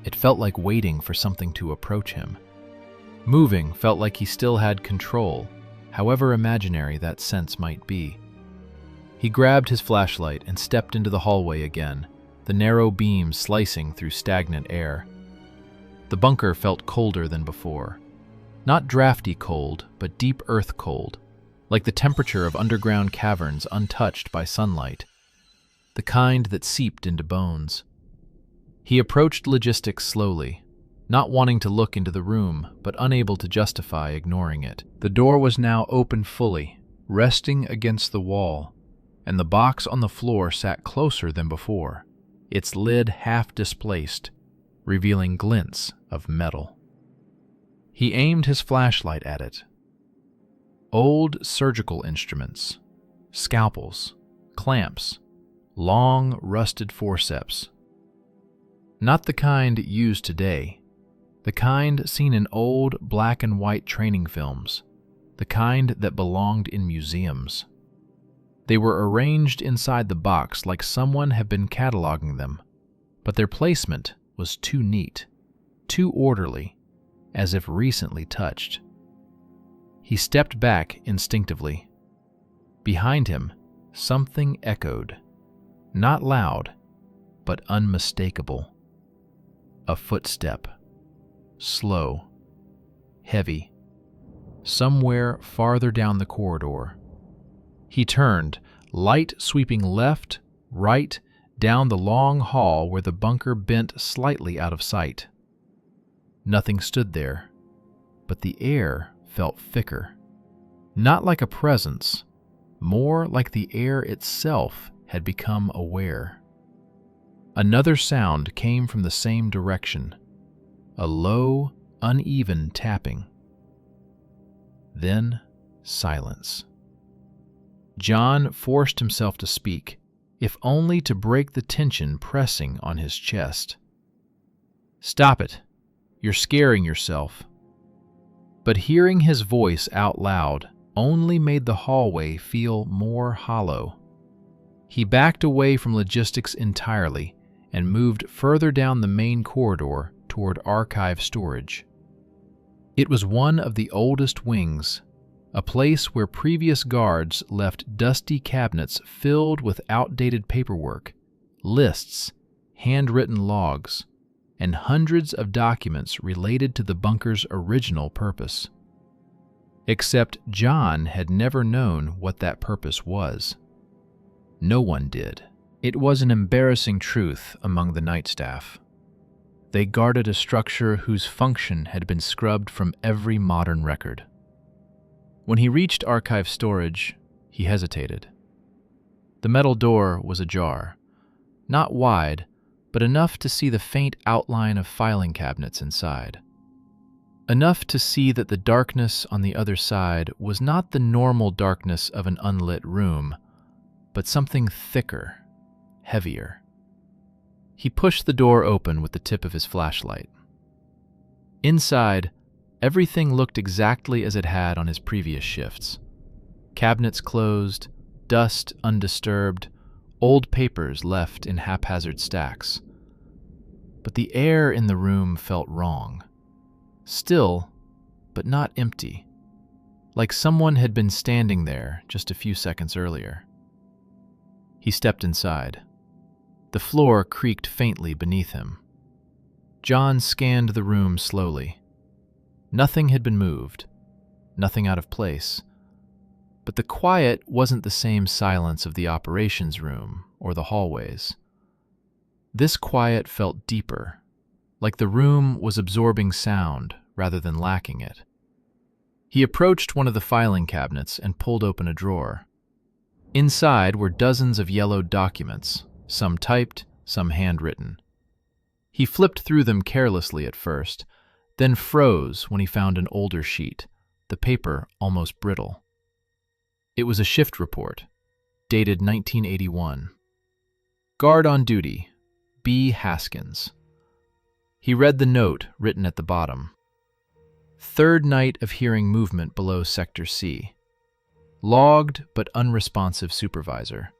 It felt like waiting for something to approach him. Moving felt like he still had control, however imaginary that sense might be. He grabbed his flashlight and stepped into the hallway again, the narrow beam slicing through stagnant air. The bunker felt colder than before. Not drafty cold, but deep earth cold, like the temperature of underground caverns untouched by sunlight, the kind that seeped into bones. He approached logistics slowly, not wanting to look into the room, but unable to justify ignoring it. The door was now open fully, resting against the wall, and the box on the floor sat closer than before, its lid half displaced, revealing glints of metal. He aimed his flashlight at it. Old surgical instruments, scalpels, clamps, long, rusted forceps. Not the kind used today, the kind seen in old black and white training films, the kind that belonged in museums. They were arranged inside the box like someone had been cataloging them, but their placement was too neat, too orderly, as if recently touched. He stepped back instinctively. Behind him, something echoed, not loud, but unmistakable. A footstep, slow, heavy, somewhere farther down the corridor. He turned, light sweeping left, right, down the long hall where the bunker bent slightly out of sight. Nothing stood there, but the air felt thicker. Not like a presence, more like the air itself had become aware. Another sound came from the same direction, a low, uneven tapping. Then silence. John forced himself to speak, if only to break the tension pressing on his chest. "Stop it. You're scaring yourself." But hearing his voice out loud only made the hallway feel more hollow. He backed away from logistics entirely and moved further down the main corridor toward archive storage. It was one of the oldest wings, a place where previous guards left dusty cabinets filled with outdated paperwork, lists, handwritten logs, and hundreds of documents related to the bunker's original purpose. Except John had never known what that purpose was. No one did. It was an embarrassing truth among the night staff. They guarded a structure whose function had been scrubbed from every modern record. When he reached archive storage, he hesitated. The metal door was ajar, not wide, but enough to see the faint outline of filing cabinets inside. Enough to see that the darkness on the other side was not the normal darkness of an unlit room, but something thicker, heavier. He pushed the door open with the tip of his flashlight. Inside, everything looked exactly as it had on his previous shifts. Cabinets closed, dust undisturbed, old papers left in haphazard stacks. But the air in the room felt wrong. Still, but not empty, like someone had been standing there just a few seconds earlier. He stepped inside. The floor creaked faintly beneath him. John scanned the room slowly. Nothing had been moved, nothing out of place, but the quiet wasn't the same silence of the operations room or the hallways. This quiet felt deeper, like the room was absorbing sound rather than lacking it. He approached one of the filing cabinets and pulled open a drawer. Inside were dozens of yellowed documents, some typed, some handwritten. He flipped through them carelessly at first, then froze when he found an older sheet, the paper almost brittle. It was a shift report, dated 1981. Guard on duty, B. Haskins. He read the note written at the bottom. Third night of hearing movement below Sector C. Logged but unresponsive supervisor.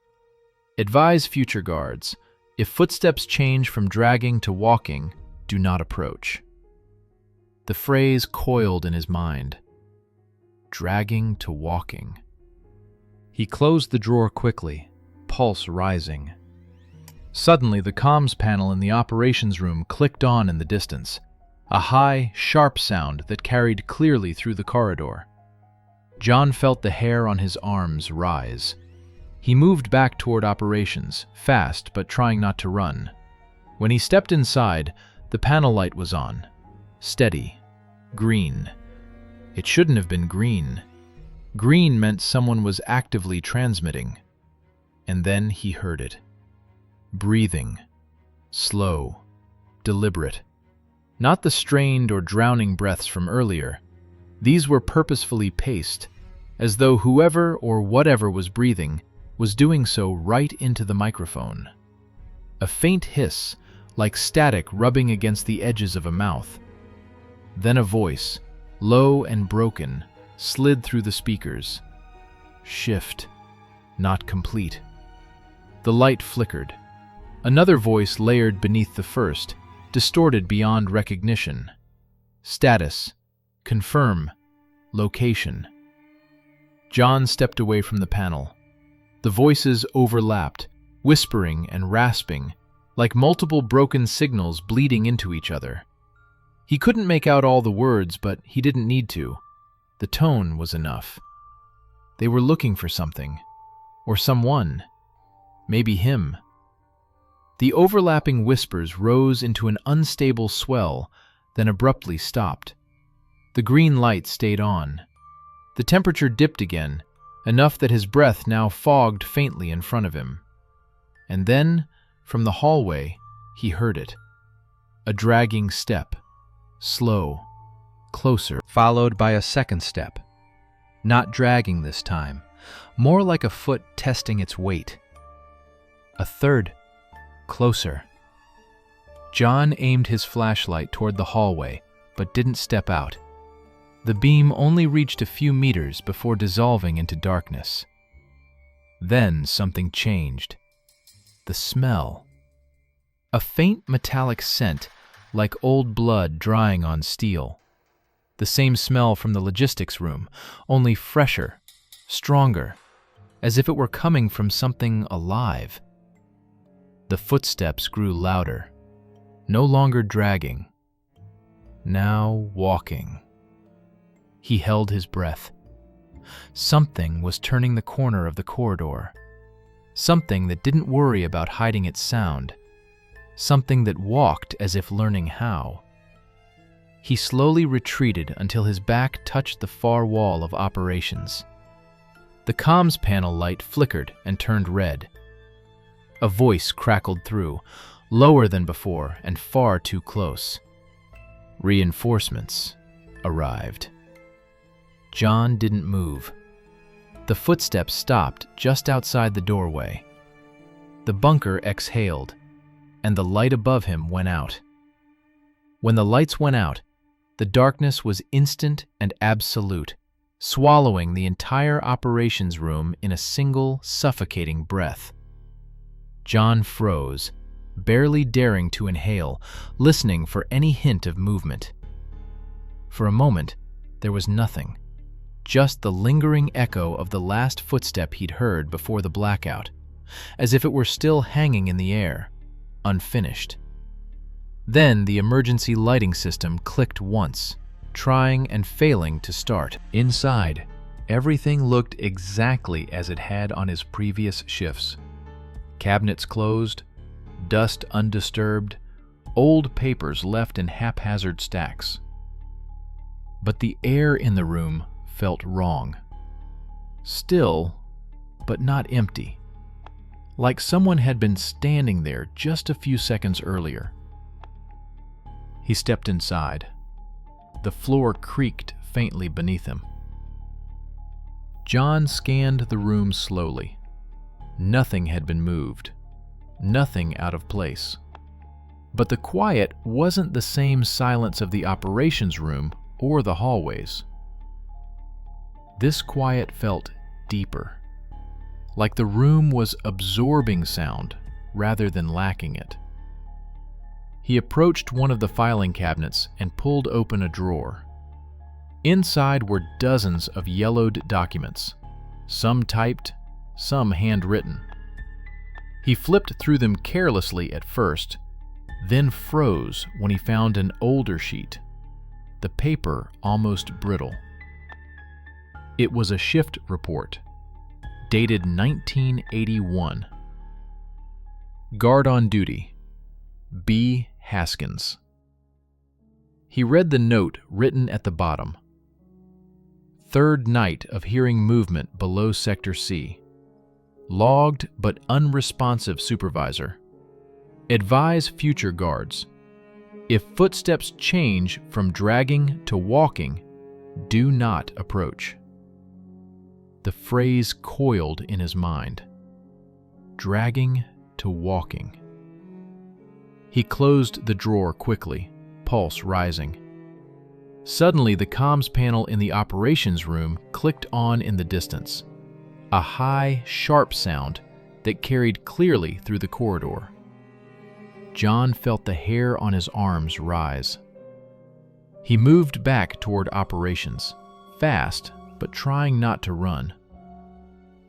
Advise future guards, if footsteps change from dragging to walking, do not approach. The phrase coiled in his mind. Dragging to walking. He closed the drawer quickly, pulse rising. Suddenly, the comms panel in the operations room clicked on in the distance, a high, sharp sound that carried clearly through the corridor. John felt the hair on his arms rise. He moved back toward operations, fast but trying not to run. When he stepped inside, the panel light was on. Steady. Green. It shouldn't have been green. Green meant someone was actively transmitting. And then he heard it. Breathing. Slow. Deliberate. Not the strained or drowning breaths from earlier. These were purposefully paced, as though whoever or whatever was breathing was doing so right into the microphone. A faint hiss, like static rubbing against the edges of a mouth. Then a voice, low and broken, slid through the speakers. Shift. Not complete. The light flickered. Another voice layered beneath the first, distorted beyond recognition. Status. Confirm. Location. John stepped away from the panel. The voices overlapped, whispering and rasping, like multiple broken signals bleeding into each other. He couldn't make out all the words, but he didn't need to. The tone was enough. They were looking for something. Or someone. Maybe him. The overlapping whispers rose into an unstable swell, then abruptly stopped. The green light stayed on. The temperature dipped again, enough that his breath now fogged faintly in front of him. And then, from the hallway, he heard it. A dragging step. Slow. Closer. Followed by a second step. Not dragging this time. More like a foot testing its weight. A third. Closer. John aimed his flashlight toward the hallway, but didn't step out. The beam only reached a few meters before dissolving into darkness. Then something changed. The smell. A faint metallic scent, like old blood drying on steel. The same smell from the logistics room, only fresher, stronger, as if it were coming from something alive. The footsteps grew louder, no longer dragging, now walking. He held his breath. Something was turning the corner of the corridor. Something that didn't worry about hiding its sound. Something that walked as if learning how. He slowly retreated until his back touched the far wall of operations. The comms panel light flickered and turned red. A voice crackled through, lower than before and far too close. Reinforcements arrived. John didn't move. The footsteps stopped just outside the doorway. The bunker exhaled, and the light above him went out. When the lights went out, the darkness was instant and absolute, swallowing the entire operations room in a single, suffocating breath. John froze, barely daring to inhale, listening for any hint of movement. For a moment, there was nothing. Just the lingering echo of the last footstep he'd heard before the blackout, as if it were still hanging in the air, unfinished. Then the emergency lighting system clicked once, trying and failing to start. Inside, everything looked exactly as it had on his previous shifts. Cabinets closed, dust undisturbed, old papers left in haphazard stacks. But the air in the room felt wrong. Still, but not empty. Like someone had been standing there just a few seconds earlier. He stepped inside. The floor creaked faintly beneath him. John scanned the room slowly. Nothing had been moved. Nothing out of place. But the quiet wasn't the same silence of the operations room or the hallways. This quiet felt deeper, like the room was absorbing sound rather than lacking it. He approached one of the filing cabinets and pulled open a drawer. Inside were dozens of yellowed documents, some typed, some handwritten. He flipped through them carelessly at first, then froze when he found an older sheet, the paper almost brittle. It was a shift report, dated 1981. Guard on duty, B. Haskins. He read the note written at the bottom. Third night of hearing movement below Sector C. Logged but unresponsive supervisor. Advise future guards. If footsteps change from dragging to walking, do not approach. The phrase coiled in his mind. Dragging to walking. He closed the drawer quickly, pulse rising. Suddenly, the comms panel in the operations room clicked on in the distance. A high, sharp sound that carried clearly through the corridor. John felt the hair on his arms rise. He moved back toward operations, fast, but trying not to run.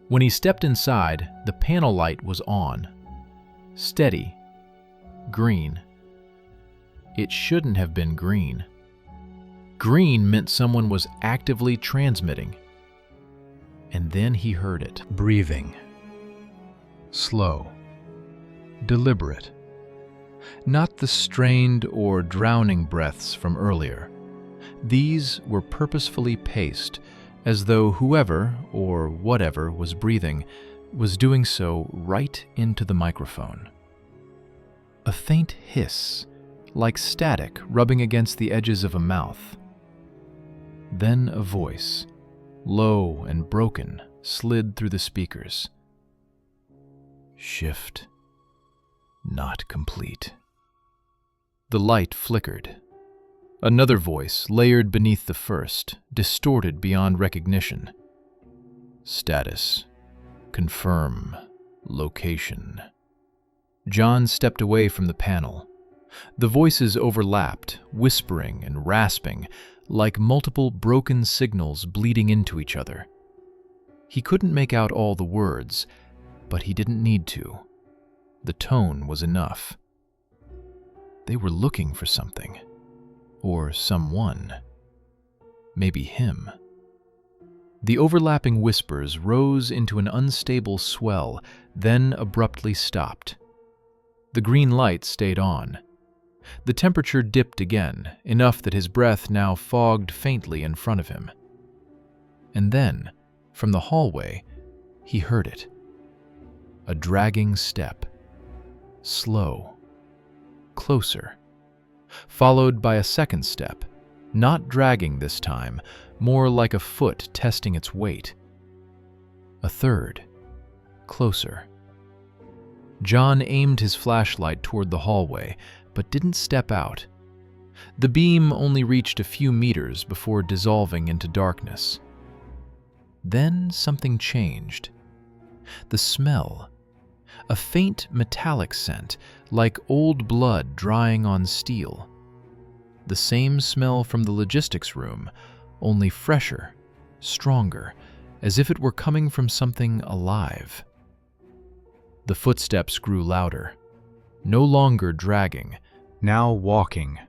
When he stepped inside, the panel light was on. Steady. Green. It shouldn't have been green. Green meant someone was actively transmitting. And then he heard it. Breathing. Slow. Deliberate. Not the strained or drowning breaths from earlier. These were purposefully paced, as though whoever or whatever was breathing was doing so right into the microphone. A faint hiss, like static rubbing against the edges of a mouth. Then a voice, low and broken, slid through the speakers. Shift not complete. The light flickered. Another voice, layered beneath the first, distorted beyond recognition. Status. Confirm. Location. John stepped away from the panel. The voices overlapped, whispering and rasping, like multiple broken signals bleeding into each other. He couldn't make out all the words, but he didn't need to. The tone was enough. They were looking for something. Or someone. Maybe him. The overlapping whispers rose into an unstable swell, then abruptly stopped. The green light stayed on. The temperature dipped again, enough that his breath now fogged faintly in front of him. And then, from the hallway, he heard it. A dragging step. Slow. Closer. Followed by a second step, not dragging this time, more like a foot testing its weight. A third. Closer. John aimed his flashlight toward the hallway, but didn't step out. The beam only reached a few meters before dissolving into darkness. Then something changed. The smell. A faint metallic scent, like old blood drying on steel. The same smell from the logistics room, only fresher, stronger, as if it were coming from something alive. The footsteps grew louder, no longer dragging, now walking.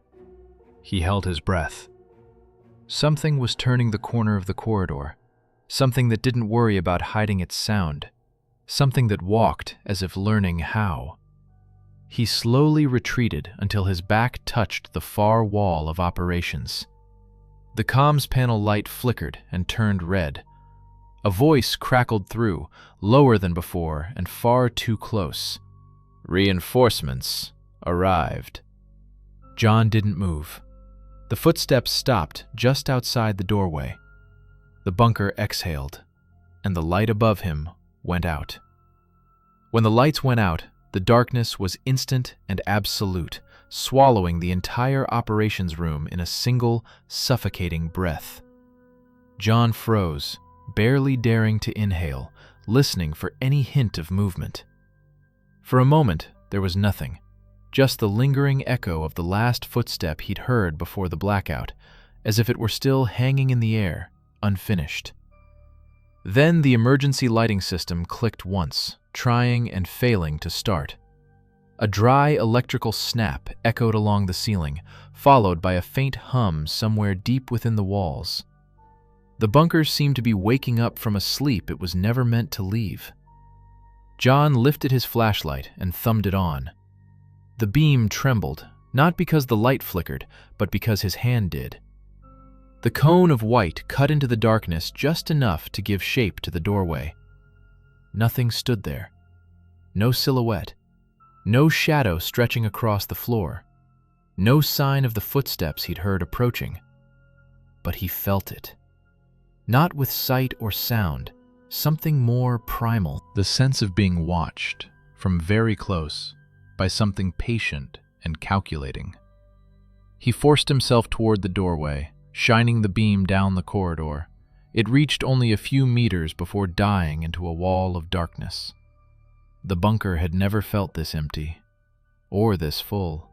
He held his breath. Something was turning the corner of the corridor, something that didn't worry about hiding its sound, something that walked as if learning how. He slowly retreated until his back touched the far wall of operations. The comms panel light flickered and turned red. A voice crackled through, lower than before and far too close. "Reinforcements arrived." John didn't move. The footsteps stopped just outside the doorway. The bunker exhaled, and the light above him went out. When the lights went out, the darkness was instant and absolute, swallowing the entire operations room in a single, suffocating breath. John froze, barely daring to inhale, listening for any hint of movement. For a moment, there was nothing, just the lingering echo of the last footstep he'd heard before the blackout, as if it were still hanging in the air, unfinished. Then the emergency lighting system clicked once, trying and failing to start. A dry electrical snap echoed along the ceiling, followed by a faint hum somewhere deep within the walls. The bunker seemed to be waking up from a sleep it was never meant to leave. John lifted his flashlight and thumbed it on. The beam trembled, not because the light flickered, but because his hand did. The cone of white cut into the darkness just enough to give shape to the doorway. Nothing stood there. No silhouette. No shadow stretching across the floor. No sign of the footsteps he'd heard approaching. But he felt it. Not with sight or sound, something more primal. The sense of being watched, from very close, by something patient and calculating. He forced himself toward the doorway, shining the beam down the corridor. It reached only a few meters before dying into a wall of darkness. The bunker had never felt this empty, or this full.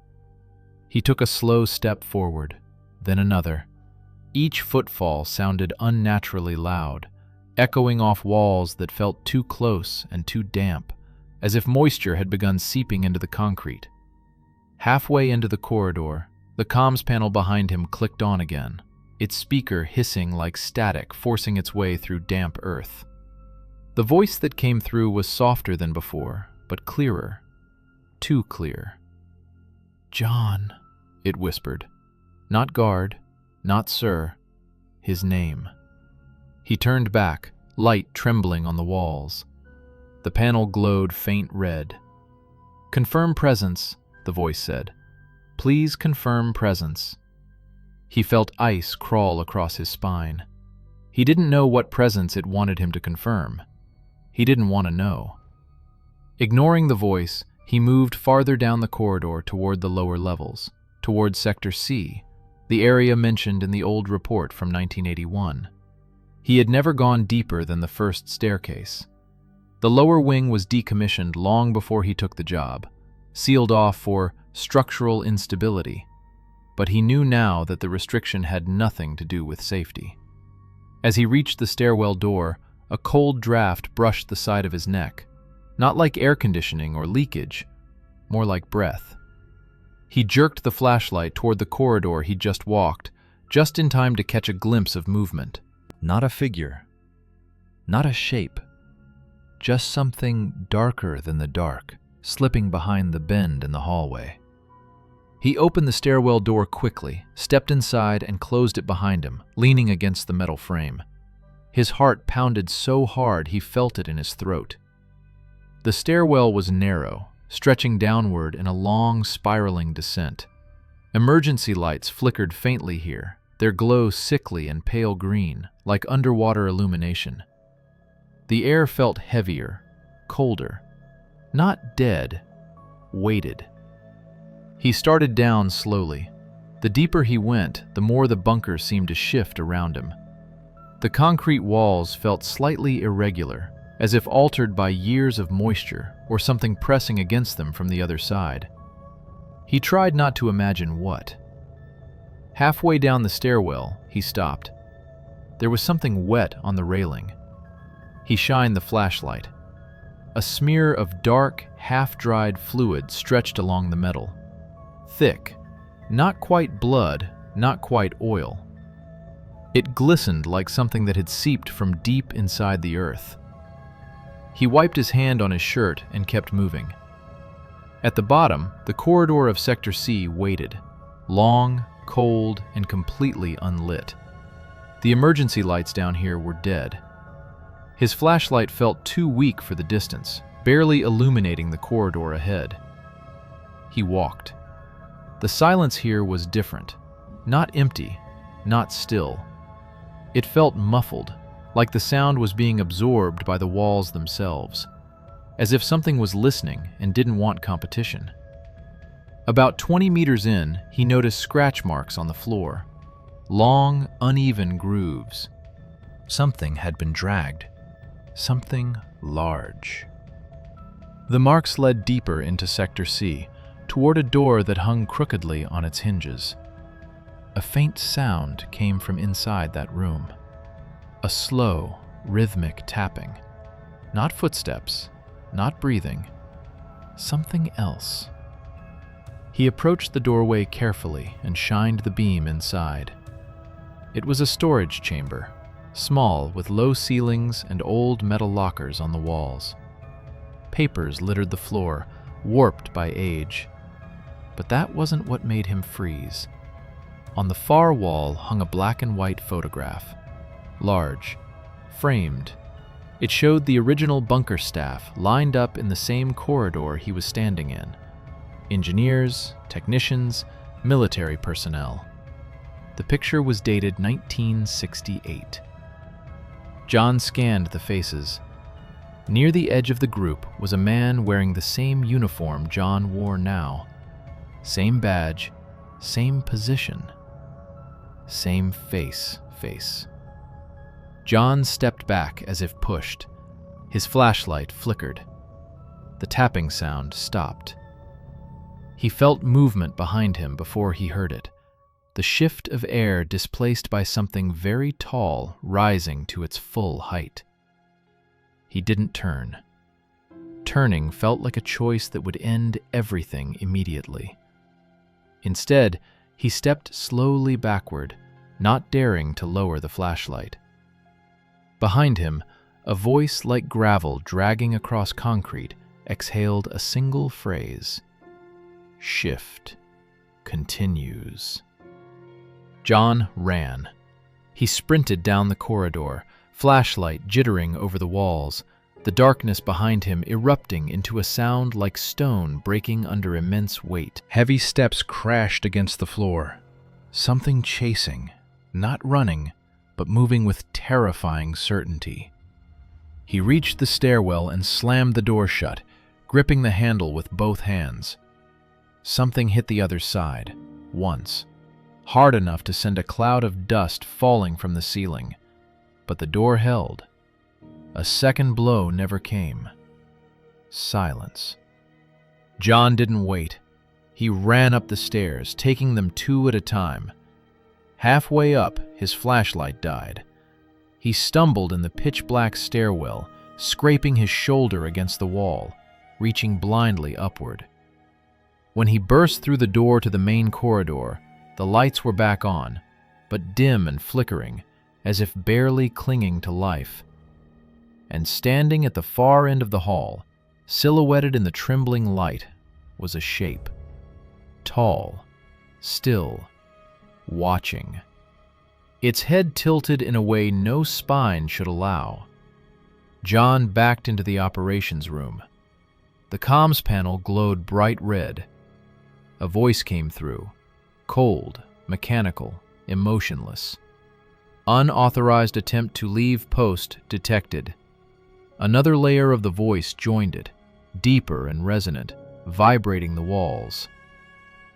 He took a slow step forward, then another. Each footfall sounded unnaturally loud, echoing off walls that felt too close and too damp, as if moisture had begun seeping into the concrete. Halfway into the corridor, the comms panel behind him clicked on again, its speaker hissing like static forcing its way through damp earth. The voice that came through was softer than before, but clearer. Too clear. "John," it whispered. Not guard, not sir, his name. He turned back, light trembling on the walls. The panel glowed faint red. "Confirm presence," the voice said. "Please confirm presence." He felt ice crawl across his spine. He didn't know what presence it wanted him to confirm. He didn't want to know. Ignoring the voice, he moved farther down the corridor toward the lower levels, toward Sector C, the area mentioned in the old report from 1981. He had never gone deeper than the first staircase. The lower wing was decommissioned long before he took the job, sealed off for structural instability, but he knew now that the restriction had nothing to do with safety. As he reached the stairwell door, a cold draft brushed the side of his neck, not like air conditioning or leakage, more like breath. He jerked the flashlight toward the corridor he'd just walked, just in time to catch a glimpse of movement. Not a figure, not a shape, just something darker than the dark, slipping behind the bend in the hallway. He opened the stairwell door quickly, stepped inside and closed it behind him, leaning against the metal frame. His heart pounded so hard he felt it in his throat. The stairwell was narrow, stretching downward in a long, spiraling descent. Emergency lights flickered faintly here, their glow sickly and pale green, like underwater illumination. The air felt heavier, colder. Not dead, weighted. He started down slowly. The deeper he went, the more the bunker seemed to shift around him. The concrete walls felt slightly irregular, as if altered by years of moisture or something pressing against them from the other side. He tried not to imagine what. Halfway down the stairwell, he stopped. There was something wet on the railing. He shined the flashlight. A smear of dark, half-dried fluid stretched along the metal. Thick, not quite blood, not quite oil. It glistened like something that had seeped from deep inside the earth. He wiped his hand on his shirt and kept moving. At the bottom, the corridor of Sector C waited, long, cold, and completely unlit. The emergency lights down here were dead. His flashlight felt too weak for the distance, barely illuminating the corridor ahead. He walked. The silence here was different. Not empty, not still. It felt muffled, like the sound was being absorbed by the walls themselves, as if something was listening and didn't want competition. About 20 meters in, he noticed scratch marks on the floor. Long, uneven grooves. Something had been dragged. Something large. The marks led deeper into Sector C, toward a door that hung crookedly on its hinges. A faint sound came from inside that room. A slow, rhythmic tapping. Not footsteps, not breathing. Something else. He approached the doorway carefully and shined the beam inside. It was a storage chamber, small with low ceilings and old metal lockers on the walls. Papers littered the floor, warped by age. But that wasn't what made him freeze. On the far wall hung a black and white photograph. Large, framed. It showed the original bunker staff lined up in the same corridor he was standing in. Engineers, technicians, military personnel. The picture was dated 1968. John scanned the faces. Near the edge of the group was a man wearing the same uniform John wore now. Same badge, same position, same face. John stepped back as if pushed. His flashlight flickered. The tapping sound stopped. He felt movement behind him before he heard it. The shift of air displaced by something very tall rising to its full height. He didn't turn. Turning felt like a choice that would end everything immediately. Instead, he stepped slowly backward, not daring to lower the flashlight. Behind him, a voice like gravel dragging across concrete exhaled a single phrase. Shift continues. John ran. He sprinted down the corridor, flashlight jittering over the walls, the darkness behind him erupting into a sound like stone breaking under immense weight. Heavy steps crashed against the floor. Something chasing, not running, but moving with terrifying certainty. He reached the stairwell and slammed the door shut, gripping the handle with both hands. Something hit the other side, once, hard enough to send a cloud of dust falling from the ceiling. But the door held. A second blow never came. Silence. John didn't wait. He ran up the stairs, taking them two at a time. Halfway up, his flashlight died. He stumbled in the pitch-black stairwell, scraping his shoulder against the wall, reaching blindly upward. When he burst through the door to the main corridor, the lights were back on, but dim and flickering, as if barely clinging to life. And standing at the far end of the hall, silhouetted in the trembling light, was a shape. Tall, still, watching. Its head tilted in a way no spine should allow. John backed into the operations room. The comms panel glowed bright red. A voice came through, cold, mechanical, emotionless. Unauthorized attempt to leave post detected. Another layer of the voice joined it, deeper and resonant, vibrating the walls.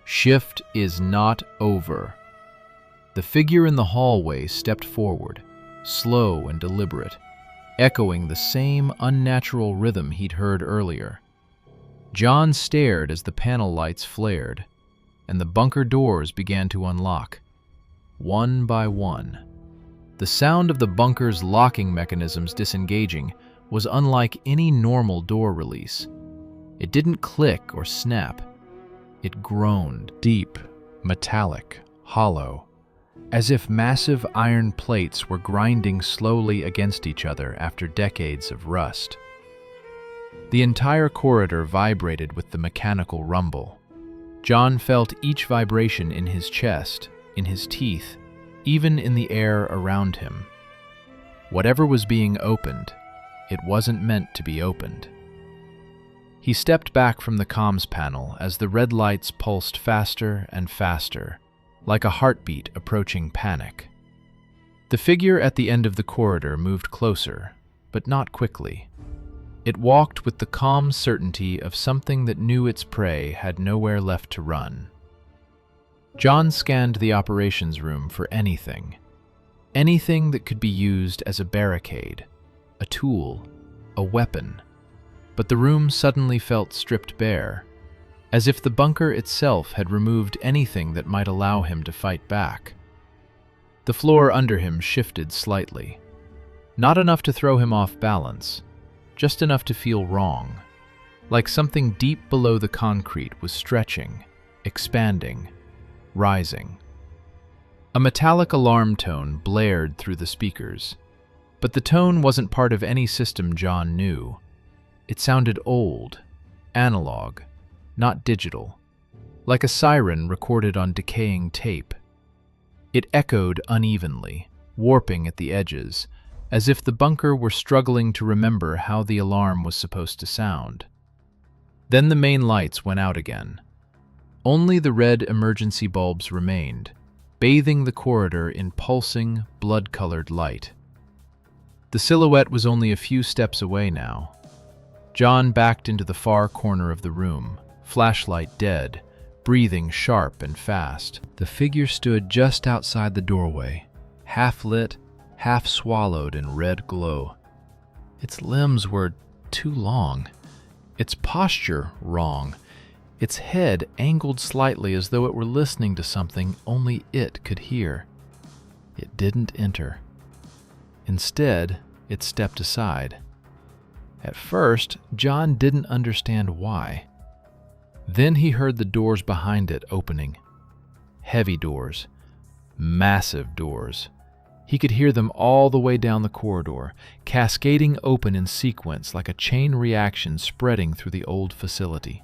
Shift is not over. The figure in the hallway stepped forward, slow and deliberate, echoing the same unnatural rhythm he'd heard earlier. John stared as the panel lights flared, and the bunker doors began to unlock, one by one. The sound of the bunker's locking mechanisms disengaging was unlike any normal door release. It didn't click or snap. It groaned, deep, metallic, hollow, as if massive iron plates were grinding slowly against each other after decades of rust. The entire corridor vibrated with the mechanical rumble. John felt each vibration in his chest, in his teeth, even in the air around him. Whatever was being opened, it wasn't meant to be opened. He stepped back from the comms panel as the red lights pulsed faster and faster, like a heartbeat approaching panic. The figure at the end of the corridor moved closer, but not quickly. It walked with the calm certainty of something that knew its prey had nowhere left to run. John scanned the operations room for anything that could be used as a barricade, a tool, a weapon. But the room suddenly felt stripped bare, as if the bunker itself had removed anything that might allow him to fight back. The floor under him shifted slightly. Not enough to throw him off balance, just enough to feel wrong, like something deep below the concrete was stretching, expanding, rising. A metallic alarm tone blared through the speakers, but the tone wasn't part of any system John knew. It sounded old, analog, not digital, like a siren recorded on decaying tape. It echoed unevenly, warping at the edges, as if the bunker were struggling to remember how the alarm was supposed to sound. Then the main lights went out again. Only the red emergency bulbs remained, bathing the corridor in pulsing, blood-colored light. The silhouette was only a few steps away now. John backed into the far corner of the room, flashlight dead, breathing sharp and fast. The figure stood just outside the doorway, half lit, half swallowed in red glow. Its limbs were too long, its posture wrong, its head angled slightly as though it were listening to something only it could hear. It didn't enter. Instead, it stepped aside. At first, John didn't understand why. Then he heard the doors behind it opening. Heavy doors. Massive doors. He could hear them all the way down the corridor, cascading open in sequence like a chain reaction spreading through the old facility.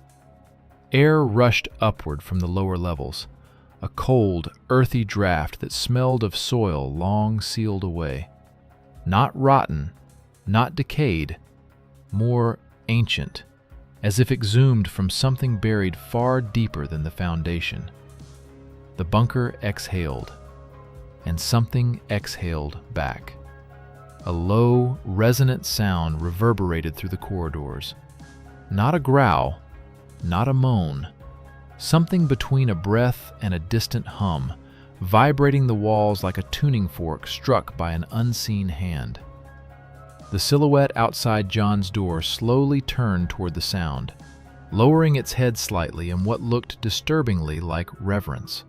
Air rushed upward from the lower levels, a cold, earthy draft that smelled of soil long sealed away. Not rotten, not decayed, more ancient, as if exhumed from something buried far deeper than the foundation. The bunker exhaled, and something exhaled back. A low, resonant sound reverberated through the corridors. Not a growl, not a moan, something between a breath and a distant hum, vibrating the walls like a tuning fork struck by an unseen hand. The silhouette outside John's door slowly turned toward the sound, lowering its head slightly in what looked disturbingly like reverence.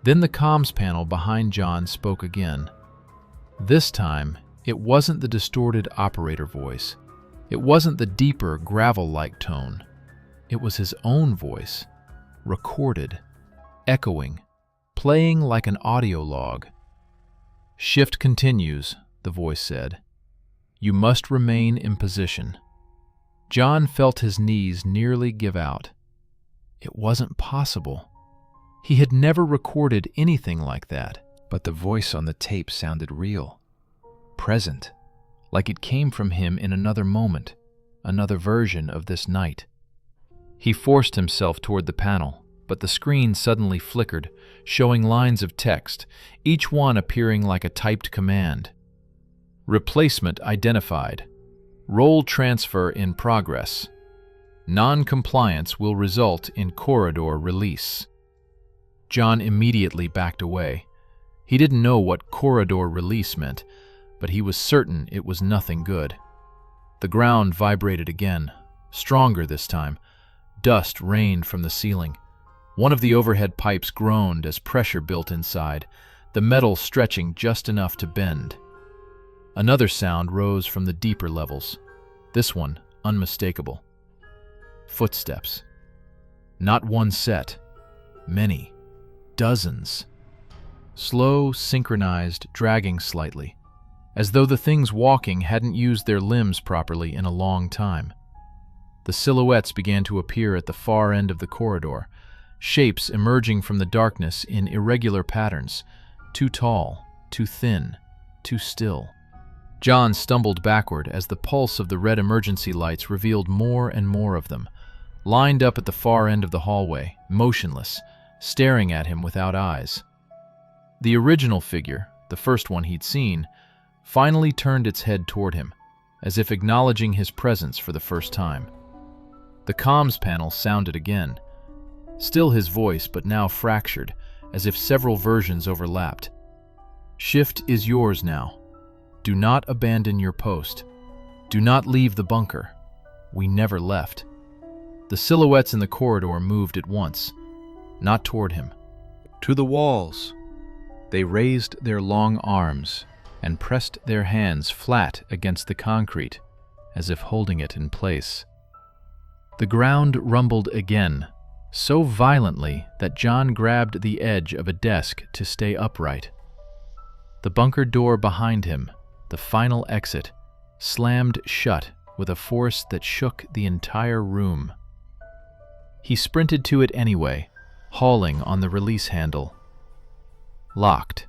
Then the comms panel behind John spoke again. This time, it wasn't the distorted operator voice. It wasn't the deeper, gravel-like tone. It was his own voice, recorded, echoing, playing like an audio log. "Shift continues," the voice said. "You must remain in position." John felt his knees nearly give out. It wasn't possible. He had never recorded anything like that, but the voice on the tape sounded real, present, like it came from him in another moment, another version of this night. He forced himself toward the panel, but the screen suddenly flickered, showing lines of text, each one appearing like a typed command. "Replacement identified. Role transfer in progress. Non-compliance will result in corridor release." John immediately backed away. He didn't know what corridor release meant, but he was certain it was nothing good. The ground vibrated again, stronger this time. Dust rained from the ceiling. One of the overhead pipes groaned as pressure built inside, the metal stretching just enough to bend. Another sound rose from the deeper levels, this one unmistakable. Footsteps. Not one set, many, dozens. Slow, synchronized, dragging slightly, as though the things walking hadn't used their limbs properly in a long time. The silhouettes began to appear at the far end of the corridor, shapes emerging from the darkness in irregular patterns, too tall, too thin, too still. John stumbled backward as the pulse of the red emergency lights revealed more and more of them, lined up at the far end of the hallway, motionless, staring at him without eyes. The original figure, the first one he'd seen, finally turned its head toward him, as if acknowledging his presence for the first time. The comms panel sounded again. Still his voice, but now fractured, as if several versions overlapped. "Shift is yours now. Do not abandon your post. Do not leave the bunker. We never left." The silhouettes in the corridor moved at once, not toward him. "To the walls." They raised their long arms and pressed their hands flat against the concrete, as if holding it in place. The ground rumbled again, so violently that John grabbed the edge of a desk to stay upright. The bunker door behind him, the final exit, slammed shut with a force that shook the entire room. He sprinted to it anyway, hauling on the release handle. Locked.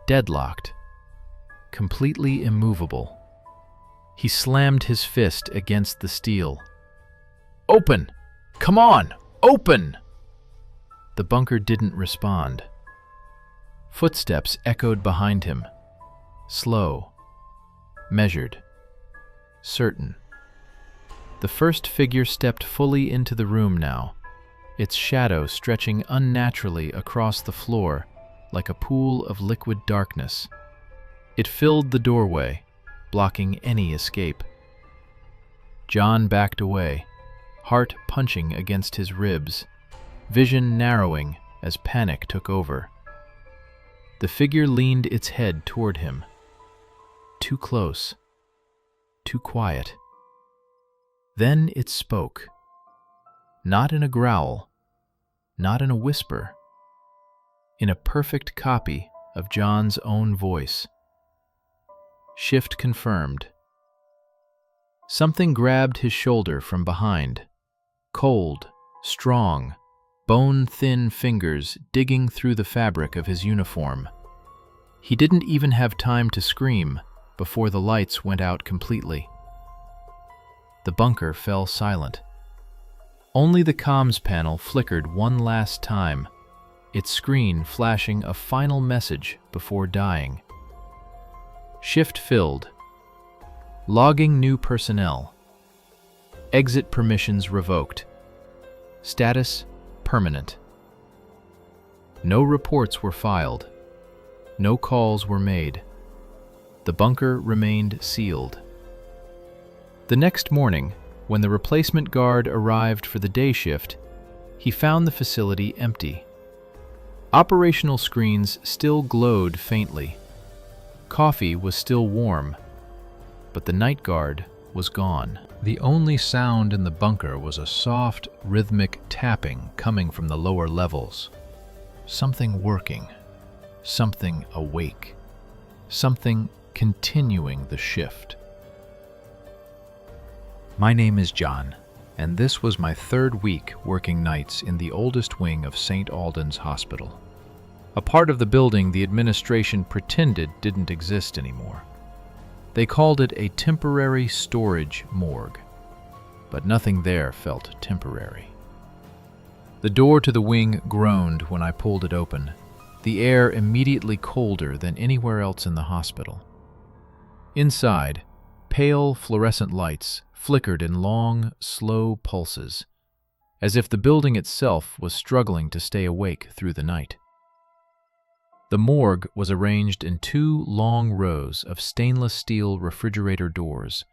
Deadlocked. Completely immovable. He slammed his fist against the steel. "Open! Come on! Open!" The bunker didn't respond. Footsteps echoed behind him. Slow. Measured. Certain. The first figure stepped fully into the room now, its shadow stretching unnaturally across the floor like a pool of liquid darkness. It filled the doorway, blocking any escape. John backed away, heart punching against his ribs, vision narrowing as panic took over. The figure leaned its head toward him. Too close. Too quiet. Then it spoke. Not in a growl, not in a whisper. In a perfect copy of John's own voice. Shift confirmed. Something grabbed his shoulder from behind. Cold, strong, bone-thin fingers digging through the fabric of his uniform. He didn't even have time to scream before the lights went out completely. The bunker fell silent. Only the comms panel flickered one last time, its screen flashing a final message before dying. Shift filled. Logging new personnel. Exit permissions revoked. Status permanent. No reports were filed. No calls were made. The bunker remained sealed. The next morning, when the replacement guard arrived for the day shift, he found the facility empty. Operational screens still glowed faintly. Coffee was still warm, but the night guard was gone. The only sound in the bunker was a soft, rhythmic tapping coming from the lower levels. Something working, something awake, something continuing the shift. My name is John, and this was my third week working nights in the oldest wing of St. Alden's Hospital. A part of the building the administration pretended didn't exist anymore. They called it a temporary storage morgue, but nothing there felt temporary. The door to the wing groaned when I pulled it open, the air immediately colder than anywhere else in the hospital. Inside, pale fluorescent lights flickered in long, slow pulses, as if the building itself was struggling to stay awake through the night. The morgue was arranged in two long rows of stainless steel refrigerator doors,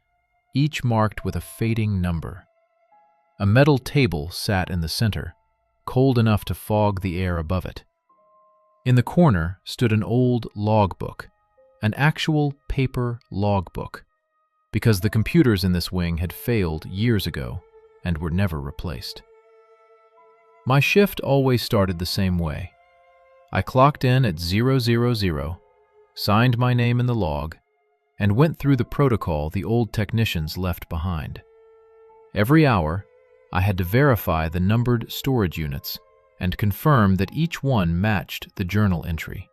each marked with a fading number. A metal table sat in the center, cold enough to fog the air above it. In the corner stood an old logbook, an actual paper logbook, because the computers in this wing had failed years ago and were never replaced. My shift always started the same way. I clocked in at 000, signed my name in the log, and went through the protocol the old technicians left behind. Every hour, I had to verify the numbered storage units and confirm that each one matched the journal entry.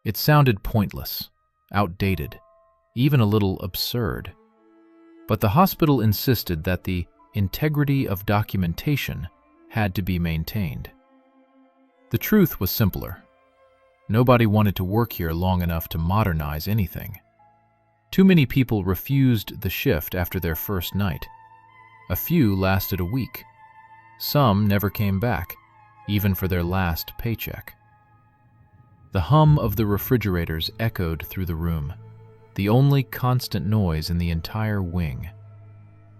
It sounded pointless, outdated, even a little absurd. But the hospital insisted that the integrity of documentation had to be maintained. The truth was simpler. Nobody wanted to work here long enough to modernize anything. Too many people refused the shift after their first night. A few lasted a week. Some never came back, even for their last paycheck. The hum of the refrigerators echoed through the room, the only constant noise in the entire wing.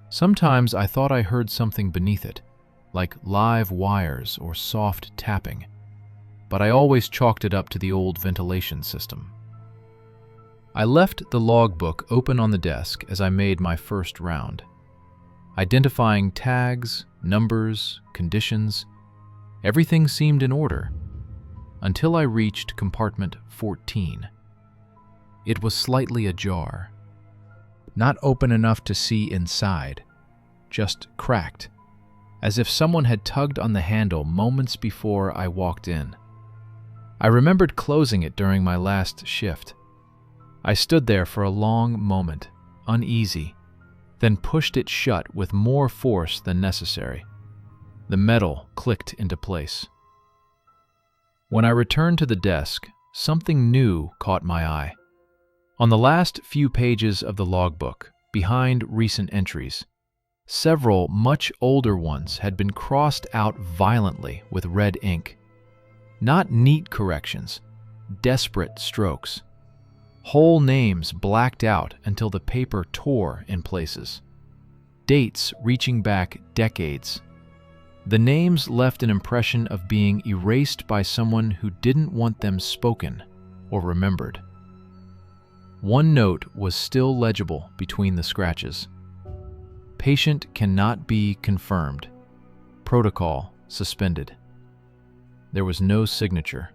Sometimes I thought I heard something beneath it, like live wires or soft tapping, but I always chalked it up to the old ventilation system. I left the logbook open on the desk as I made my first round, identifying tags, numbers, conditions. Everything seemed in order, until I reached compartment 14. It was slightly ajar, not open enough to see inside, just cracked, as if someone had tugged on the handle moments before I walked in. I remembered closing it during my last shift. I stood there for a long moment, uneasy, then pushed it shut with more force than necessary. The metal clicked into place. When I returned to the desk, something new caught my eye. On the last few pages of the logbook, behind recent entries, several much older ones had been crossed out violently with red ink. Not neat corrections, desperate strokes. Whole names blacked out until the paper tore in places. Dates reaching back decades. The names left an impression of being erased by someone who didn't want them spoken or remembered. One note was still legible between the scratches. Patient cannot be confirmed. Protocol suspended. There was no signature.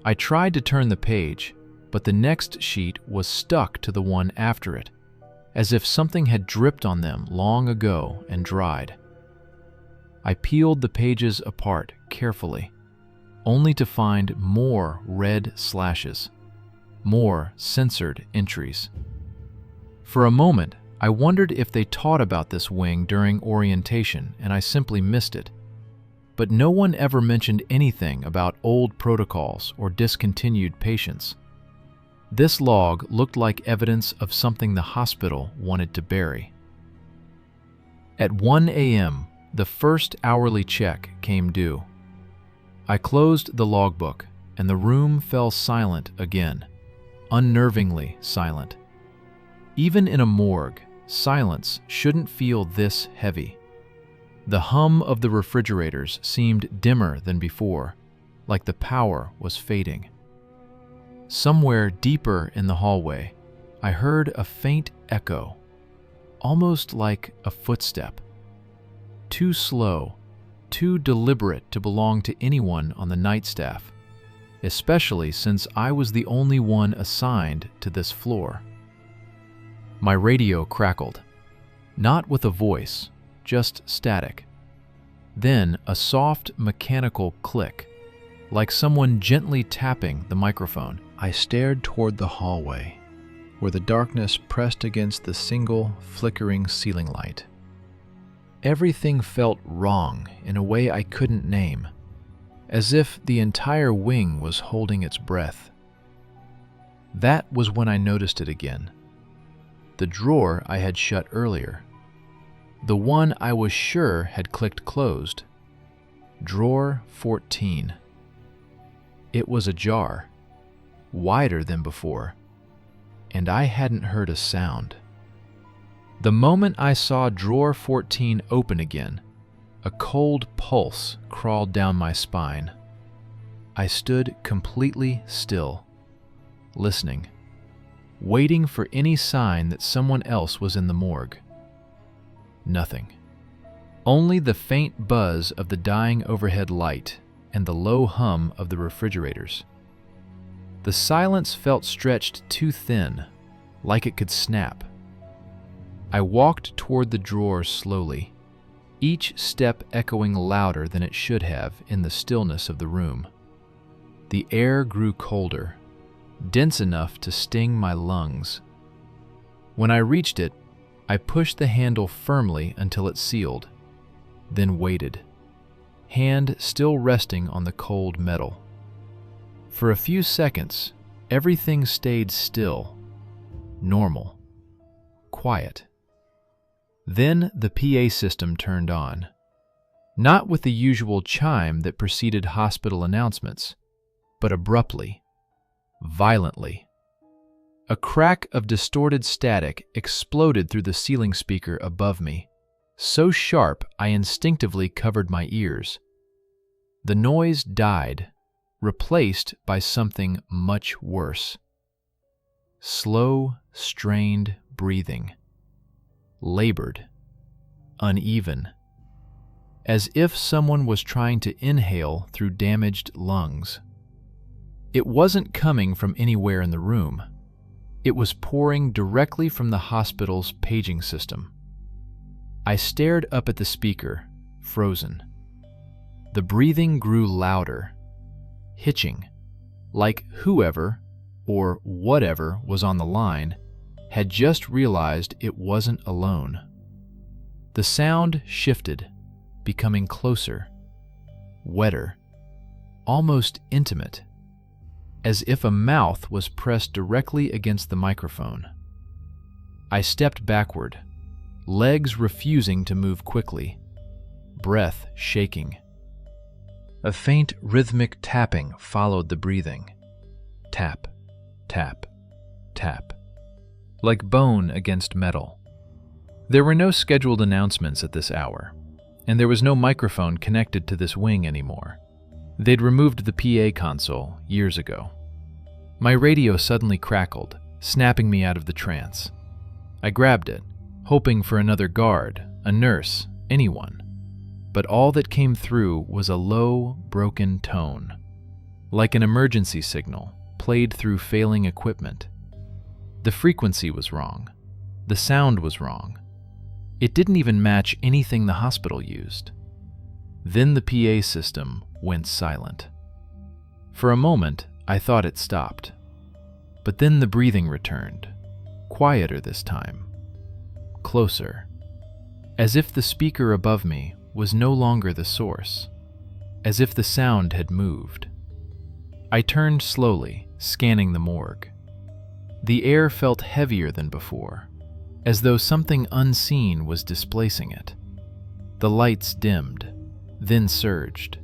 I tried to turn the page, but the next sheet was stuck to the one after it, as if something had dripped on them long ago and dried. I peeled the pages apart carefully, only to find more red slashes, more censored entries. For a moment, I wondered if they taught about this wing during orientation and I simply missed it. But no one ever mentioned anything about old protocols or discontinued patients. This log looked like evidence of something the hospital wanted to bury. At 1 a.m., the first hourly check came due. I closed the logbook, and the room fell silent again, unnervingly silent. Even in a morgue, silence shouldn't feel this heavy. The hum of the refrigerators seemed dimmer than before, like the power was fading. Somewhere deeper in the hallway, I heard a faint echo, almost like a footstep. Too slow, too deliberate to belong to anyone on the night staff, especially since I was the only one assigned to this floor. My radio crackled, not with a voice, just static. Then a soft mechanical click, like someone gently tapping the microphone. I stared toward the hallway, where the darkness pressed against the single, flickering ceiling light. Everything felt wrong in a way I couldn't name, as if the entire wing was holding its breath. That was when I noticed it again. The drawer I had shut earlier. The one I was sure had clicked closed. Drawer 14. It was ajar, wider than before, and I hadn't heard a sound. The moment I saw drawer 14 open again, a cold pulse crawled down my spine. I stood completely still, listening, waiting for any sign that someone else was in the morgue. Nothing. Only the faint buzz of the dying overhead light and the low hum of the refrigerators. The silence felt stretched too thin, like it could snap. I walked toward the drawer slowly, each step echoing louder than it should have in the stillness of the room. The air grew colder, dense enough to sting my lungs. When I reached it, I pushed the handle firmly until it sealed, then waited, hand still resting on the cold metal. For a few seconds, everything stayed still, normal, quiet. Then the PA system turned on, not with the usual chime that preceded hospital announcements, but abruptly, violently. A crack of distorted static exploded through the ceiling speaker above me, so sharp I instinctively covered my ears. The noise died, replaced by something much worse. Slow, strained breathing. Labored, uneven, as if someone was trying to inhale through damaged lungs. It wasn't coming from anywhere in the room. It was pouring directly from the hospital's paging system. I stared up at the speaker, frozen. The breathing grew louder, hitching, like whoever or whatever was on the line had just realized it wasn't alone. The sound shifted, becoming closer, wetter, almost intimate, as if a mouth was pressed directly against the microphone. I stepped backward, legs refusing to move quickly, breath shaking. A faint rhythmic tapping followed the breathing. Tap, tap, tap, like bone against metal. There were no scheduled announcements at this hour, and there was no microphone connected to this wing anymore. They'd removed the PA console years ago. My radio suddenly crackled, snapping me out of the trance. I grabbed it, hoping for another guard, a nurse, anyone. But all that came through was a low, broken tone, like an emergency signal played through failing equipment. The frequency was wrong. The sound was wrong. It didn't even match anything the hospital used. Then the PA system went silent. For a moment, I thought it stopped. But then the breathing returned, quieter this time, closer, as if the speaker above me was no longer the source, as if the sound had moved. I turned slowly, scanning the morgue. The air felt heavier than before, as though something unseen was displacing it. The lights dimmed, then surged,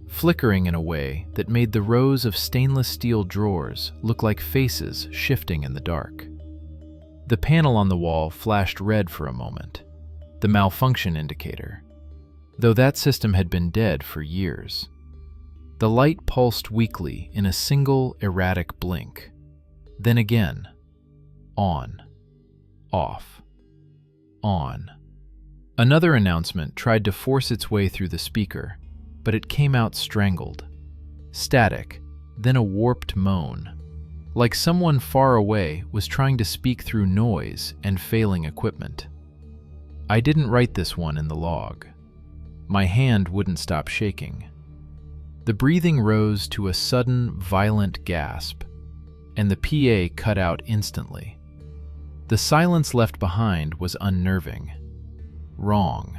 flickering in a way that made the rows of stainless steel drawers look like faces shifting in the dark. The panel on the wall flashed red for a moment, the malfunction indicator, though that system had been dead for years. The light pulsed weakly in a single erratic blink, then again, on, off, on. Another announcement tried to force its way through the speaker, but it came out strangled, static, then a warped moan, like someone far away was trying to speak through noise and failing equipment. I didn't write this one in the log. My hand wouldn't stop shaking. The breathing rose to a sudden, violent gasp, and the PA cut out instantly. The silence left behind was unnerving, wrong,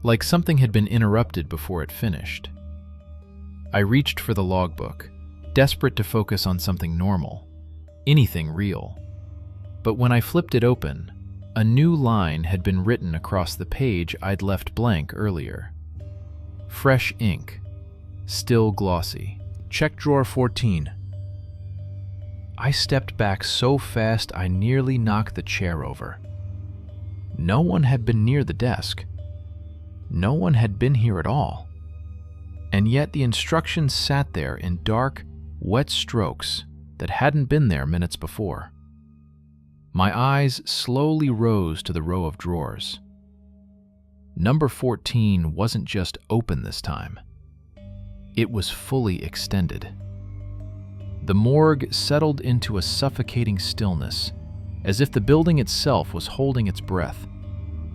like something had been interrupted before it finished. I reached for the logbook, desperate to focus on something normal, anything real. But when I flipped it open, a new line had been written across the page I'd left blank earlier. Fresh ink, still glossy. Check drawer 14. I stepped back so fast I nearly knocked the chair over. No one had been near the desk. No one had been here at all. And yet the instructions sat there in dark, wet strokes that hadn't been there minutes before. My eyes slowly rose to the row of drawers. Number 14 wasn't just open this time. It was fully extended. The morgue settled into a suffocating stillness, as if the building itself was holding its breath,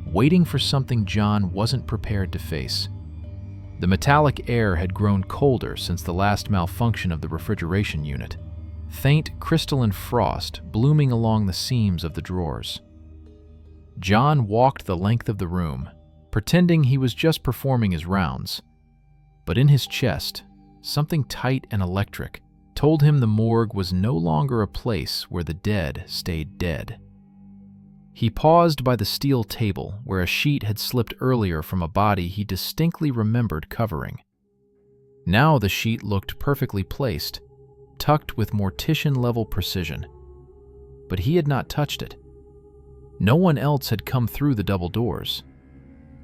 waiting for something John wasn't prepared to face. The metallic air had grown colder since the last malfunction of the refrigeration unit, faint crystalline frost blooming along the seams of the drawers. John walked the length of the room, pretending he was just performing his rounds. But in his chest, something tight and electric told him the morgue was no longer a place where the dead stayed dead. He paused by the steel table where a sheet had slipped earlier from a body he distinctly remembered covering. Now the sheet looked perfectly placed, tucked with mortician-level precision. But he had not touched it. No one else had come through the double doors,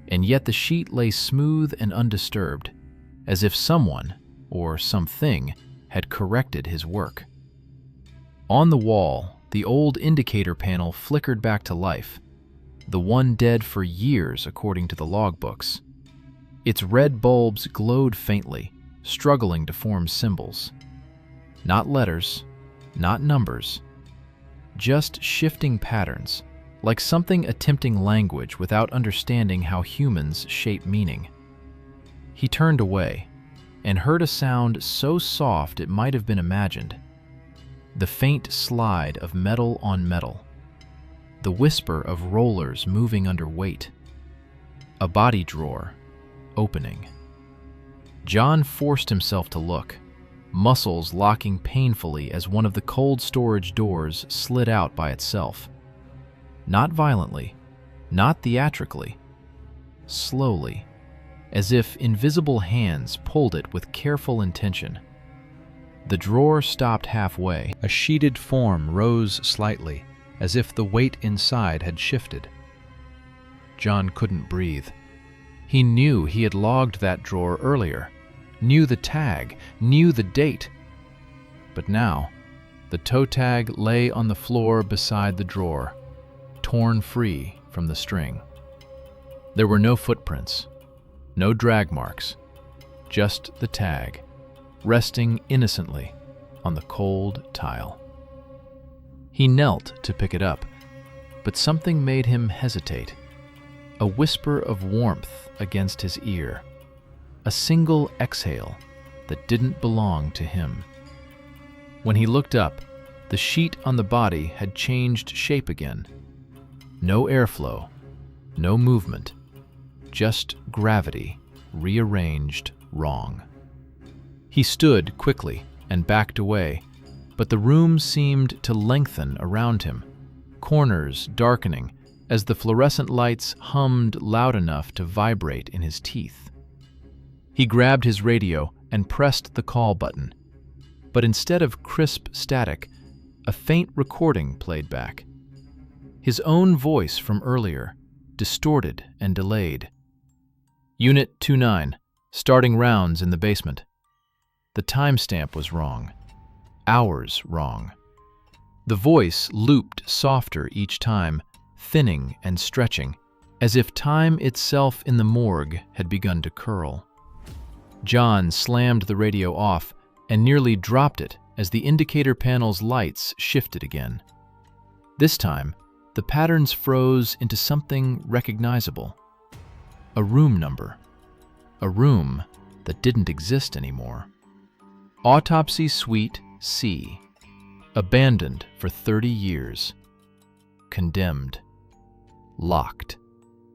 and yet the sheet lay smooth and undisturbed, as if someone, or something, had corrected his work. On the wall, the old indicator panel flickered back to life, the one dead for years according to the logbooks. Its red bulbs glowed faintly, struggling to form symbols. Not letters, not numbers, just shifting patterns, like something attempting language without understanding how humans shape meaning. He turned away and heard a sound so soft it might have been imagined. The faint slide of metal on metal, the whisper of rollers moving under weight, a body drawer opening. John forced himself to look, muscles locking painfully as one of the cold storage doors slid out by itself. Not violently, not theatrically, slowly, as if invisible hands pulled it with careful intention. The drawer stopped halfway. A sheeted form rose slightly, as if the weight inside had shifted. John couldn't breathe. He knew he had logged that drawer earlier, knew the tag, knew the date. But now, the toe tag lay on the floor beside the drawer, torn free from the string. There were no footprints, no drag marks, just the tag, resting innocently on the cold tile. He knelt to pick it up, but something made him hesitate. A whisper of warmth against his ear, a single exhale that didn't belong to him. When he looked up, the sheet on the body had changed shape again. No airflow, no movement, just gravity rearranged wrong. He stood quickly and backed away, but the room seemed to lengthen around him, corners darkening as the fluorescent lights hummed loud enough to vibrate in his teeth. He grabbed his radio and pressed the call button, but instead of crisp static, a faint recording played back. His own voice from earlier, distorted and delayed. Unit 29, starting rounds in the basement. The timestamp was wrong. Hours wrong. The voice looped softer each time, thinning and stretching, as if time itself in the morgue had begun to curl. John slammed the radio off and nearly dropped it as the indicator panel's lights shifted again. This time, the patterns froze into something recognizable. A room number. A room that didn't exist anymore. Autopsy Suite C. Abandoned for 30 years. Condemned. Locked.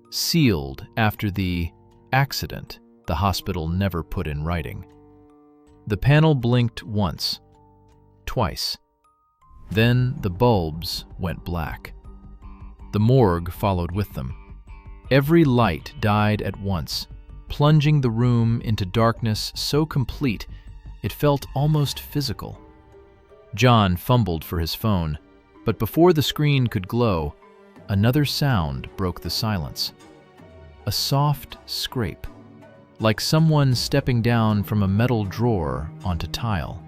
Sealed after the accident the hospital never put in writing. The panel blinked once, twice. Then the bulbs went black. The morgue followed with them. Every light died at once, plunging the room into darkness so complete it felt almost physical. John fumbled for his phone, but before the screen could glow, another sound broke the silence. A soft scrape, like someone stepping down from a metal drawer onto tile.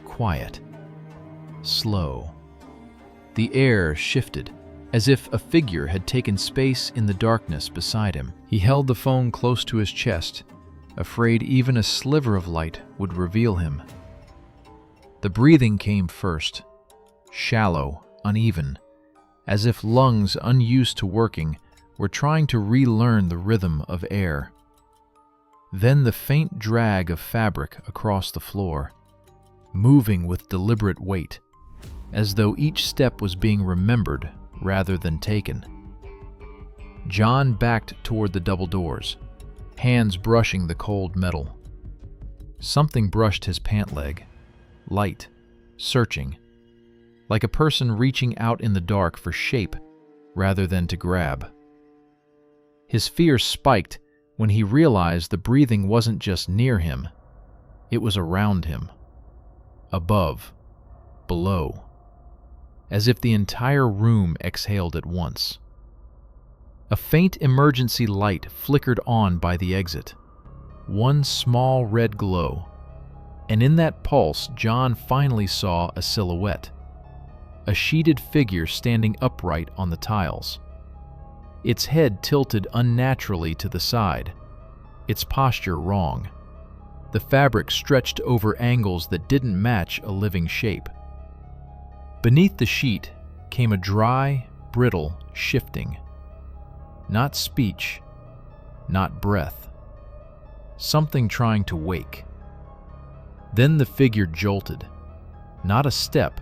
Quiet. Slow. The air shifted, as if a figure had taken space in the darkness beside him. He held the phone close to his chest, afraid even a sliver of light would reveal him. The breathing came first, shallow, uneven, as if lungs unused to working were trying to relearn the rhythm of air. Then the faint drag of fabric across the floor, moving with deliberate weight, as though each step was being remembered rather than taken. John backed toward the double doors, hands brushing the cold metal. Something brushed his pant leg, light, searching, like a person reaching out in the dark for shape rather than to grab. His fear spiked when he realized the breathing wasn't just near him, it was around him, above, below, as if the entire room exhaled at once. A faint emergency light flickered on by the exit, one small red glow, and in that pulse John finally saw a silhouette, a sheeted figure standing upright on the tiles. Its head tilted unnaturally to the side, its posture wrong. The fabric stretched over angles that didn't match a living shape. Beneath the sheet came a dry, brittle shifting. Not speech, not breath. Something trying to wake. Then the figure jolted. Not a step,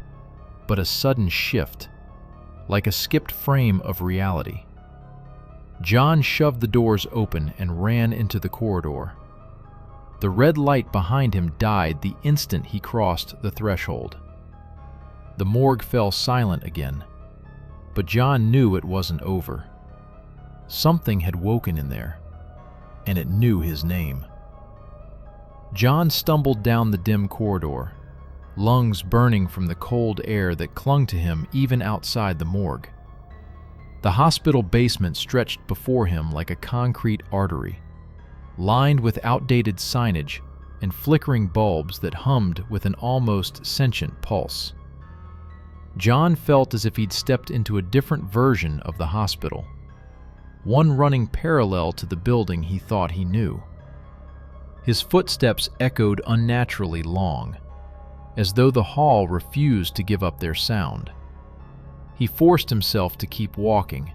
but a sudden shift, like a skipped frame of reality. John shoved the doors open and ran into the corridor. The red light behind him died the instant he crossed the threshold. The morgue fell silent again, but John knew it wasn't over. Something had woken in there, and it knew his name. John stumbled down the dim corridor, lungs burning from the cold air that clung to him even outside the morgue. The hospital basement stretched before him like a concrete artery, lined with outdated signage and flickering bulbs that hummed with an almost sentient pulse. John felt as if he'd stepped into a different version of the hospital, one running parallel to the building he thought he knew. His footsteps echoed unnaturally long, as though the hall refused to give up their sound. He forced himself to keep walking,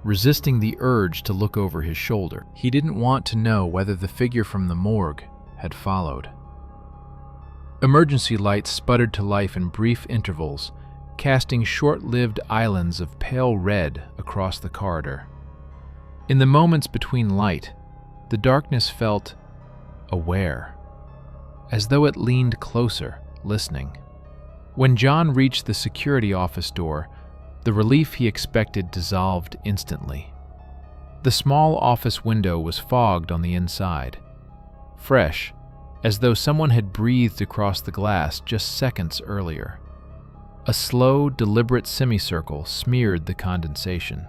resisting the urge to look over his shoulder. He didn't want to know whether the figure from the morgue had followed. Emergency lights sputtered to life in brief intervals, casting short-lived islands of pale red across the corridor. In the moments between light, the darkness felt aware, as though it leaned closer, listening. When John reached the security office door, the relief he expected dissolved instantly. The small office window was fogged on the inside, fresh, as though someone had breathed across the glass just seconds earlier. A slow, deliberate semicircle smeared the condensation.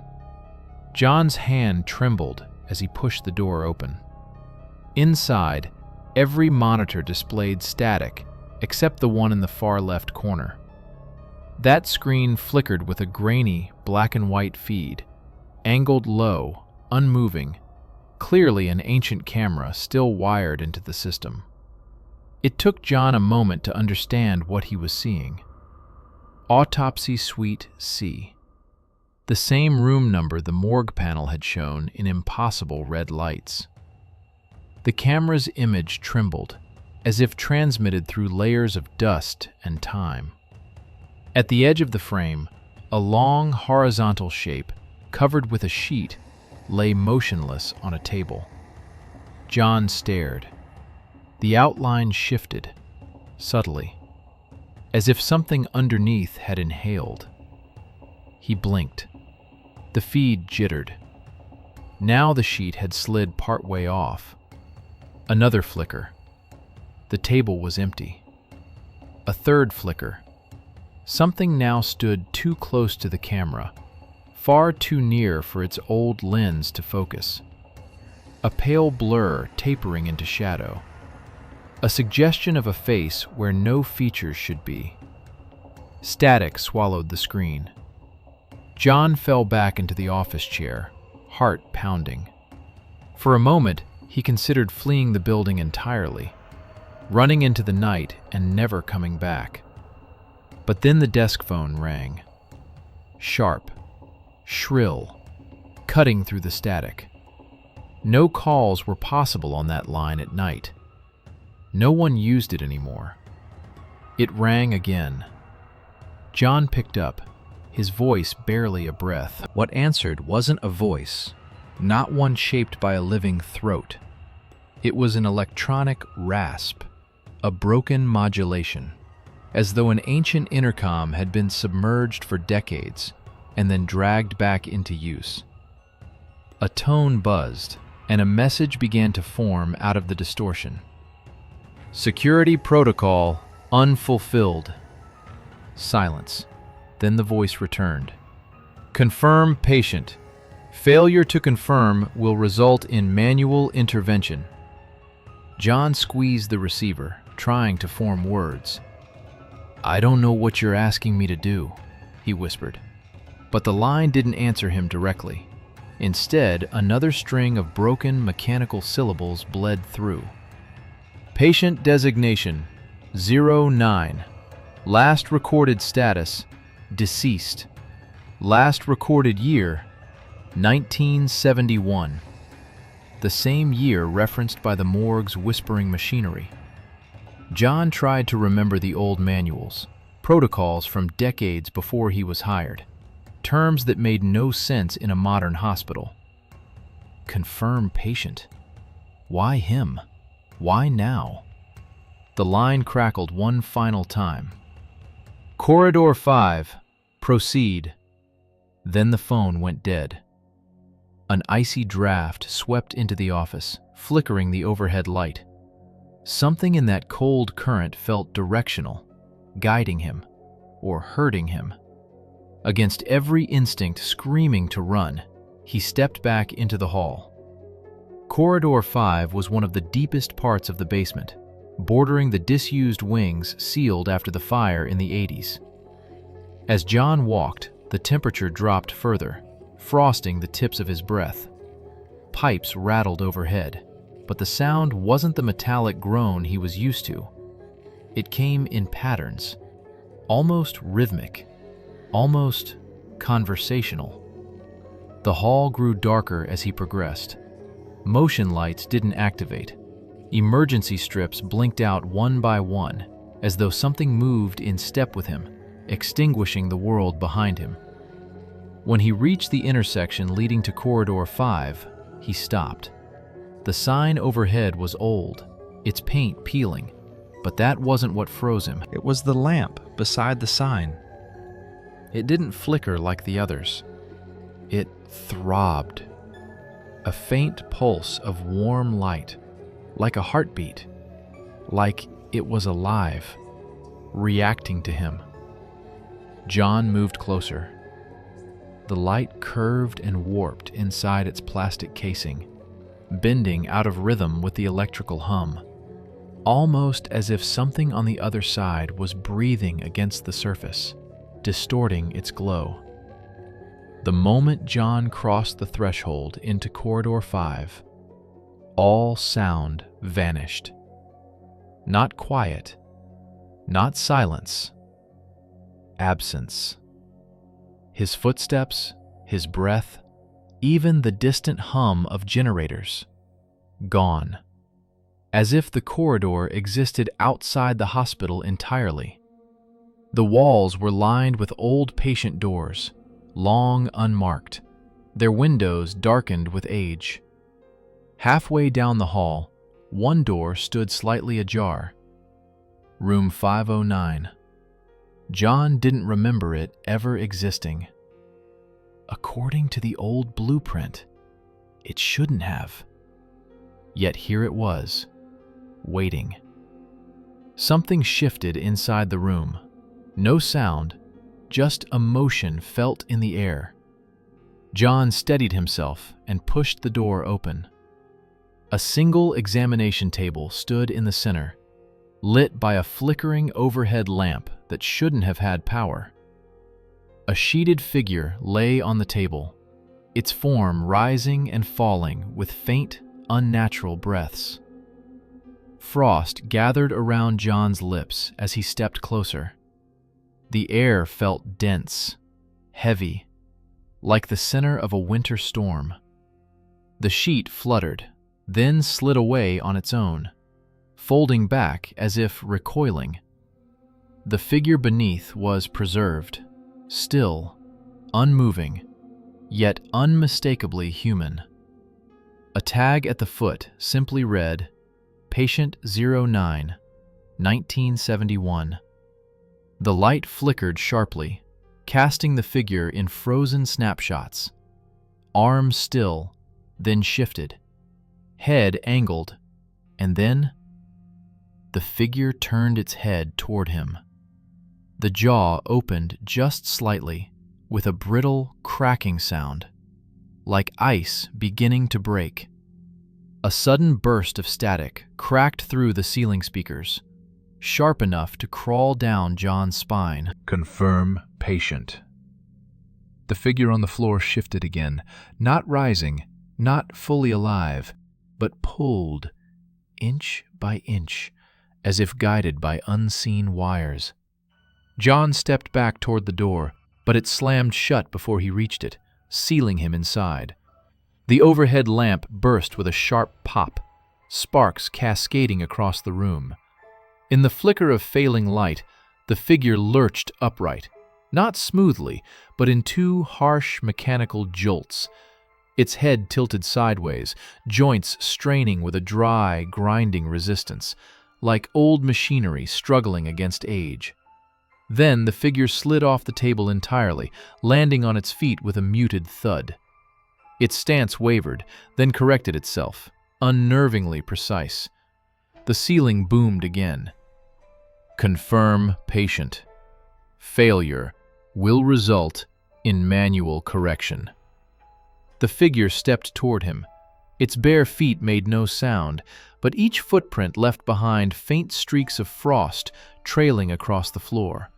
John's hand trembled as he pushed the door open. Inside, every monitor displayed static except the one in the far left corner. That screen flickered with a grainy, black and white feed, angled low, unmoving, clearly an ancient camera still wired into the system. It took John a moment to understand what he was seeing. Autopsy Suite C. The same room number the morgue panel had shown in impossible red lights. The camera's image trembled, as if transmitted through layers of dust and time. At the edge of the frame, a long horizontal shape, covered with a sheet, lay motionless on a table. John stared. The outline shifted, subtly, as if something underneath had inhaled. He blinked. The feed jittered. Now the sheet had slid partway off. Another flicker. The table was empty. A third flicker. Something now stood too close to the camera, far too near for its old lens to focus. A pale blur tapering into shadow. A suggestion of a face where no features should be. Static swallowed the screen. John fell back into the office chair, heart pounding. For a moment, he considered fleeing the building entirely, running into the night and never coming back. But then the desk phone rang. sharp, shrill, cutting through the static. No calls were possible on that line at night. No one used it anymore. It rang again. John picked up, his voice barely a breath. What answered wasn't a voice, not one shaped by a living throat. It was an electronic rasp, a broken modulation, as though an ancient intercom had been submerged for decades and then dragged back into use. A tone buzzed, and a message began to form out of the distortion. Security protocol unfulfilled. Silence. Then the voice returned. Confirm patient. Failure to confirm will result in manual intervention. John squeezed the receiver, trying to form words. "I don't know what you're asking me to do," he whispered. But the line didn't answer him directly. Instead, another string of broken mechanical syllables bled through. Patient designation 09. Last recorded status deceased. Last recorded year 1971. The same year referenced by the morgue's whispering machinery. John tried to remember the old manuals, protocols from decades before he was hired, terms that made no sense in a modern hospital. Confirm patient. Why him? Why now? The line crackled one final time. Corridor 5, proceed. Then the phone went dead. An icy draft swept into the office, flickering the overhead light. Something in that cold current felt directional, guiding him, or hurting him. Against every instinct screaming to run, he stepped back into the hall. Corridor 5 was one of the deepest parts of the basement, bordering the disused wings sealed after the fire in the 80s. As John walked, the temperature dropped further, frosting the tips of his breath. Pipes rattled overhead, but the sound wasn't the metallic groan he was used to. It came in patterns, almost rhythmic, almost conversational. The hall grew darker as he progressed. Motion lights didn't activate. Emergency strips blinked out one by one, as though something moved in step with him, extinguishing the world behind him. When he reached the intersection leading to Corridor 5, he stopped. The sign overhead was old, its paint peeling, but that wasn't what froze him. It was the lamp beside the sign. It didn't flicker like the others. It throbbed. A faint pulse of warm light, like a heartbeat, like it was alive, reacting to him. John moved closer. The light curved and warped inside its plastic casing, bending out of rhythm with the electrical hum, almost as if something on the other side was breathing against the surface, distorting its glow. The moment John crossed the threshold into Corridor 5, all sound vanished. Not quiet, not silence, absence. His footsteps, his breath, even the distant hum of generators, gone. As if the corridor existed outside the hospital entirely. The walls were lined with old patient doors, long unmarked, their windows darkened with age. Halfway down the hall, one door stood slightly ajar. Room 509. John didn't remember it ever existing. According to the old blueprint, it shouldn't have. Yet here it was, waiting. Something shifted inside the room. No sound, just emotion felt in the air. John steadied himself and pushed the door open. A single examination table stood in the center, lit by a flickering overhead lamp that shouldn't have had power. A sheeted figure lay on the table, its form rising and falling with faint, unnatural breaths. Frost gathered around John's lips as he stepped closer. The air felt dense, heavy, like the center of a winter storm. The sheet fluttered, then slid away on its own, folding back as if recoiling. The figure beneath was preserved, still, unmoving, yet unmistakably human. A tag at the foot simply read, Patient 09, 1971. The light flickered sharply, casting the figure in frozen snapshots. Arm still, then shifted. Head angled, and then the figure turned its head toward him. The jaw opened just slightly, with a brittle, cracking sound, like ice beginning to break. A sudden burst of static cracked through the ceiling speakers, sharp enough to crawl down John's spine. Confirm patient. The figure on the floor shifted again, not rising, not fully alive, but pulled, inch by inch, as if guided by unseen wires. John stepped back toward the door, but it slammed shut before he reached it, sealing him inside. The overhead lamp burst with a sharp pop, sparks cascading across the room. In the flicker of failing light, the figure lurched upright, not smoothly, but in two harsh mechanical jolts. Its head tilted sideways, joints straining with a dry, grinding resistance, like old machinery struggling against age. Then the figure slid off the table entirely, landing on its feet with a muted thud. Its stance wavered, then corrected itself, unnervingly precise. The ceiling boomed again. Confirm patient. Failure will result in manual correction. The figure stepped toward him. Its bare feet made no sound, but each footprint left behind faint streaks of frost trailing across the floor.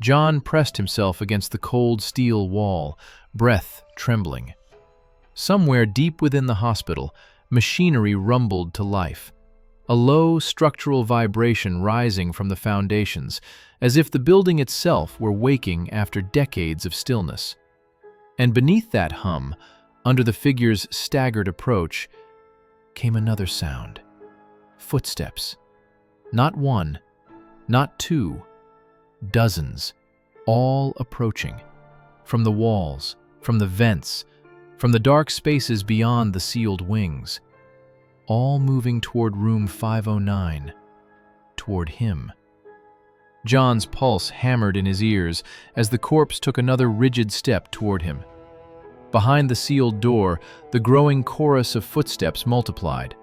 John pressed himself against the cold steel wall, breath trembling. Somewhere deep within the hospital, machinery rumbled to life, a low structural vibration rising from the foundations, as if the building itself were waking after decades of stillness. And beneath that hum, under the figure's staggered approach, came another sound. Footsteps. Not one, not two, dozens, all approaching. From the walls, from the vents, from the dark spaces beyond the sealed wings. All moving toward room 509, toward him. John's pulse hammered in his ears as the corpse took another rigid step toward him. Behind the sealed door, the growing chorus of footsteps multiplied.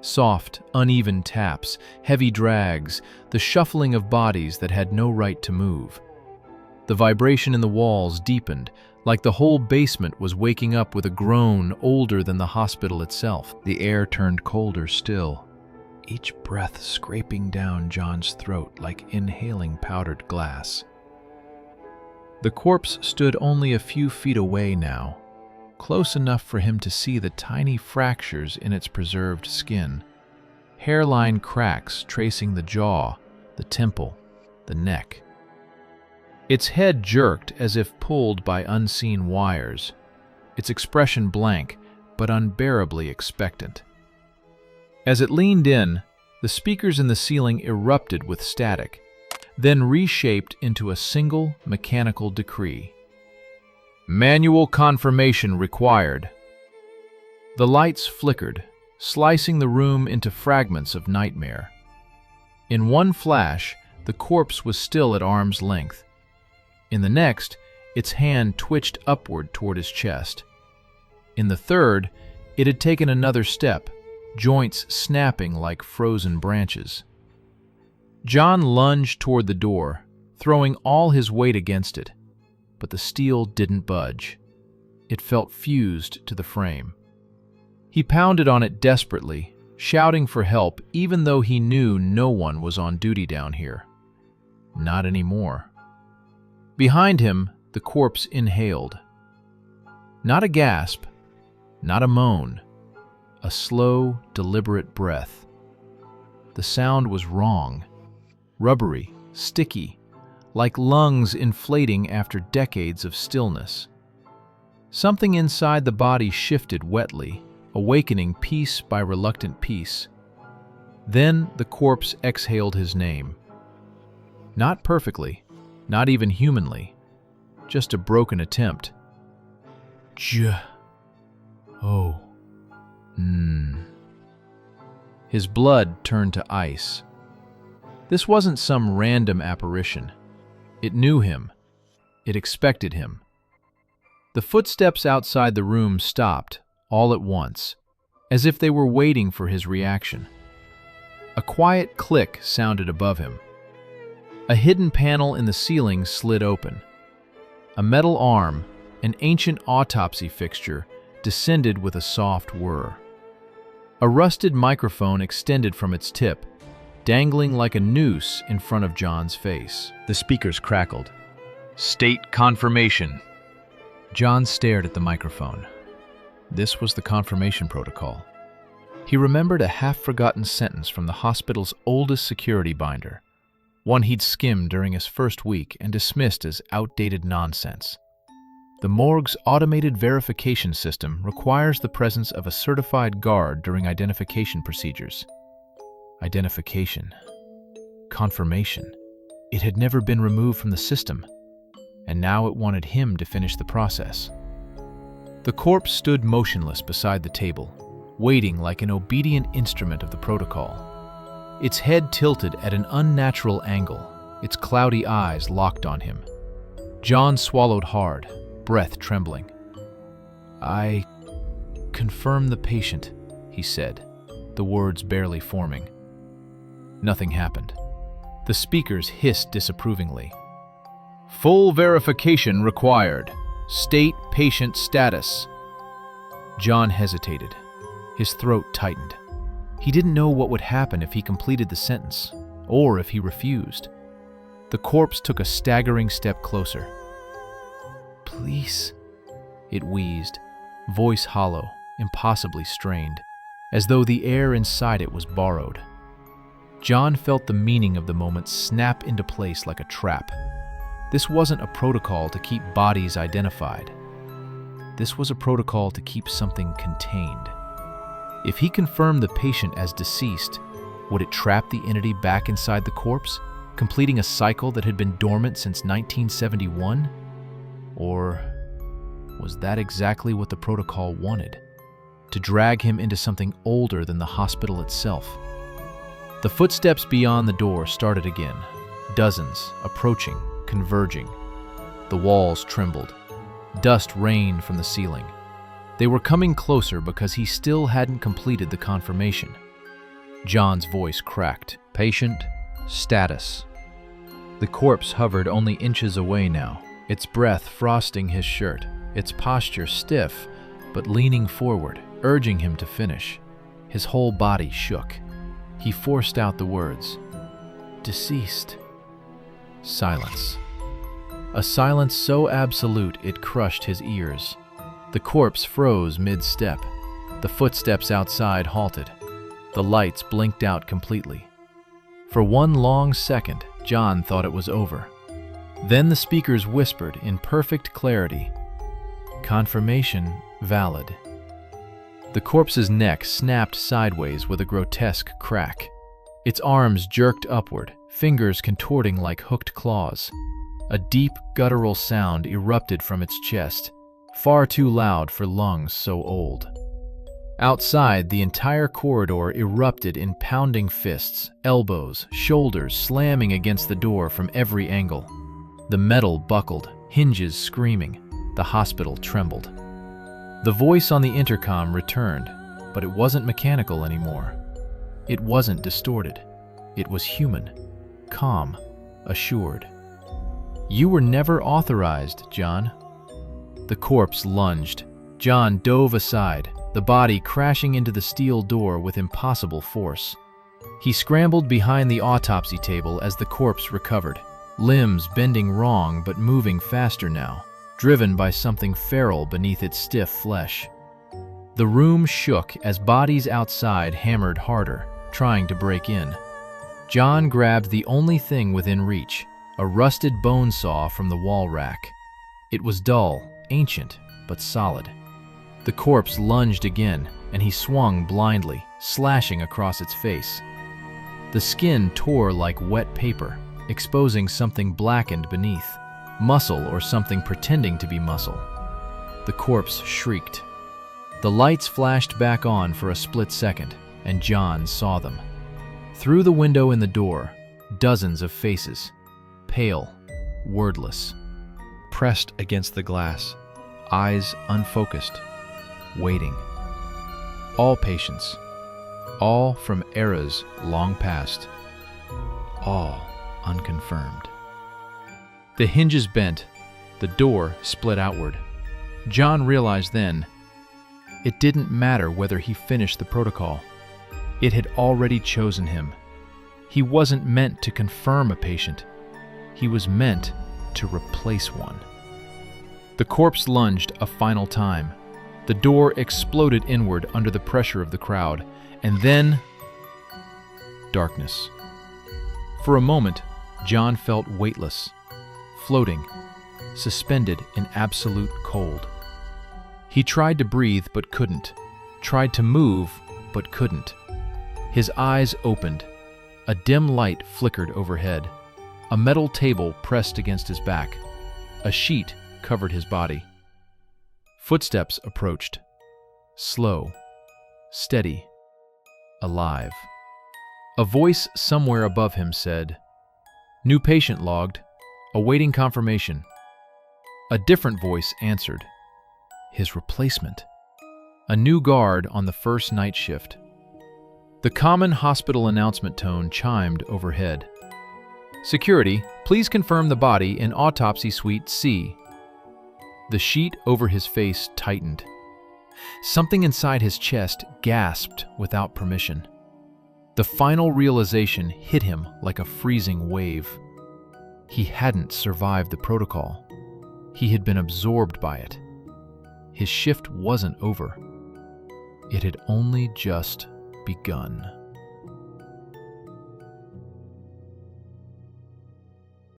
Soft, uneven taps, heavy drags, the shuffling of bodies that had no right to move. The vibration in the walls deepened, like the whole basement was waking up with a groan older than the hospital itself. The air turned colder still, each breath scraping down John's throat like inhaling powdered glass. The corpse stood only a few feet away now, close enough for him to see the tiny fractures in its preserved skin, hairline cracks tracing the jaw, the temple, the neck. Its head jerked as if pulled by unseen wires, its expression blank but unbearably expectant. As it leaned in, the speakers in the ceiling erupted with static, then reshaped into a single mechanical decree. Manual confirmation required. The lights flickered, slicing the room into fragments of nightmare. In one flash, the corpse was still at arm's length. In the next, its hand twitched upward toward his chest. In the third, it had taken another step, joints snapping like frozen branches. John lunged toward the door, throwing all his weight against it, but the steel didn't budge. It felt fused to the frame. He pounded on it desperately, shouting for help even though he knew no one was on duty down here. Not anymore. Behind him, the corpse inhaled. Not a gasp, not a moan, a slow, deliberate breath. The sound was wrong, rubbery, sticky, like lungs inflating after decades of stillness. Something inside the body shifted wetly, awakening piece by reluctant piece. Then the corpse exhaled his name. Not perfectly, not even humanly, just a broken attempt. His blood turned to ice. This wasn't some random apparition. It knew him. It expected him. The footsteps outside the room stopped, all at once, as if they were waiting for his reaction. A quiet click sounded above him. A hidden panel in the ceiling slid open. A metal arm, an ancient autopsy fixture, descended with a soft whir. A rusted microphone extended from its tip, dangling like a noose in front of John's face. The speakers crackled. "State confirmation." John stared at the microphone. This was the confirmation protocol. He remembered a half-forgotten sentence from the hospital's oldest security binder, one he'd skimmed during his first week and dismissed as outdated nonsense. The morgue's automated verification system requires the presence of a certified guard during identification procedures. Identification. Confirmation. It had never been removed from the system, and now it wanted him to finish the process. The corpse stood motionless beside the table, waiting like an obedient instrument of the protocol. Its head tilted at an unnatural angle, its cloudy eyes locked on him. John swallowed hard, breath trembling. "I confirm the patient," he said, the words barely forming. Nothing happened. The speakers hissed disapprovingly. "Full verification required. State patient status." John hesitated. His throat tightened. He didn't know what would happen if he completed the sentence, or if he refused. The corpse took a staggering step closer. "Please," it wheezed, voice hollow, impossibly strained, as though the air inside it was borrowed. John felt the meaning of the moment snap into place like a trap. This wasn't a protocol to keep bodies identified. This was a protocol to keep something contained. If he confirmed the patient as deceased, would it trap the entity back inside the corpse, completing a cycle that had been dormant since 1971? Or was that exactly what the protocol wanted? To drag him into something older than the hospital itself? The footsteps beyond the door started again, dozens, approaching, converging. The walls trembled. Dust rained from the ceiling. They were coming closer because he still hadn't completed the confirmation. John's voice cracked. "Patient status." The corpse hovered only inches away now, its breath frosting his shirt, its posture stiff, but leaning forward, urging him to finish. His whole body shook. He forced out the words, "Deceased." Silence. A silence so absolute it crushed his ears. The corpse froze mid-step. The footsteps outside halted. The lights blinked out completely. For one long second, John thought it was over. Then the speakers whispered in perfect clarity, "Confirmation valid." The corpse's neck snapped sideways with a grotesque crack. Its arms jerked upward, fingers contorting like hooked claws. A deep, guttural sound erupted from its chest, far too loud for lungs so old. Outside, the entire corridor erupted in pounding fists, elbows, shoulders slamming against the door from every angle. The metal buckled, hinges screaming. The hospital trembled. The voice on the intercom returned, but it wasn't mechanical anymore. It wasn't distorted. It was human, calm, assured. "You were never authorized, John." The corpse lunged. John dove aside, the body crashing into the steel door with impossible force. He scrambled behind the autopsy table as the corpse recovered, limbs bending wrong but moving faster now, driven by something feral beneath its stiff flesh. The room shook as bodies outside hammered harder, trying to break in. John grabbed the only thing within reach, a rusted bone saw from the wall rack. It was dull, ancient, but solid. The corpse lunged again, and he swung blindly, slashing across its face. The skin tore like wet paper, exposing something blackened beneath, muscle or something pretending to be muscle. The corpse shrieked. The lights flashed back on for a split second, and John saw them. Through the window in the door, dozens of faces, pale, wordless, pressed against the glass, eyes unfocused, waiting. All patients, all from eras long past, all unconfirmed. The hinges bent, the door split outward. John realized then, it didn't matter whether he finished the protocol. It had already chosen him. He wasn't meant to confirm a patient. He was meant to replace one. The corpse lunged a final time. The door exploded inward under the pressure of the crowd, and then darkness. For a moment, John felt weightless, floating, suspended in absolute cold. He tried to breathe but couldn't, tried to move but couldn't. His eyes opened. A dim light flickered overhead. A metal table pressed against his back. A sheet covered his body. Footsteps approached. Slow, steady, alive. A voice somewhere above him said, "New patient logged, awaiting confirmation." A different voice answered, his replacement. A new guard on the first night shift. The common hospital announcement tone chimed overhead. "Security, please confirm the body in autopsy suite C." The sheet over his face tightened. Something inside his chest gasped without permission. The final realization hit him like a freezing wave. He hadn't survived the protocol. He had been absorbed by it. His shift wasn't over. It had only just begun.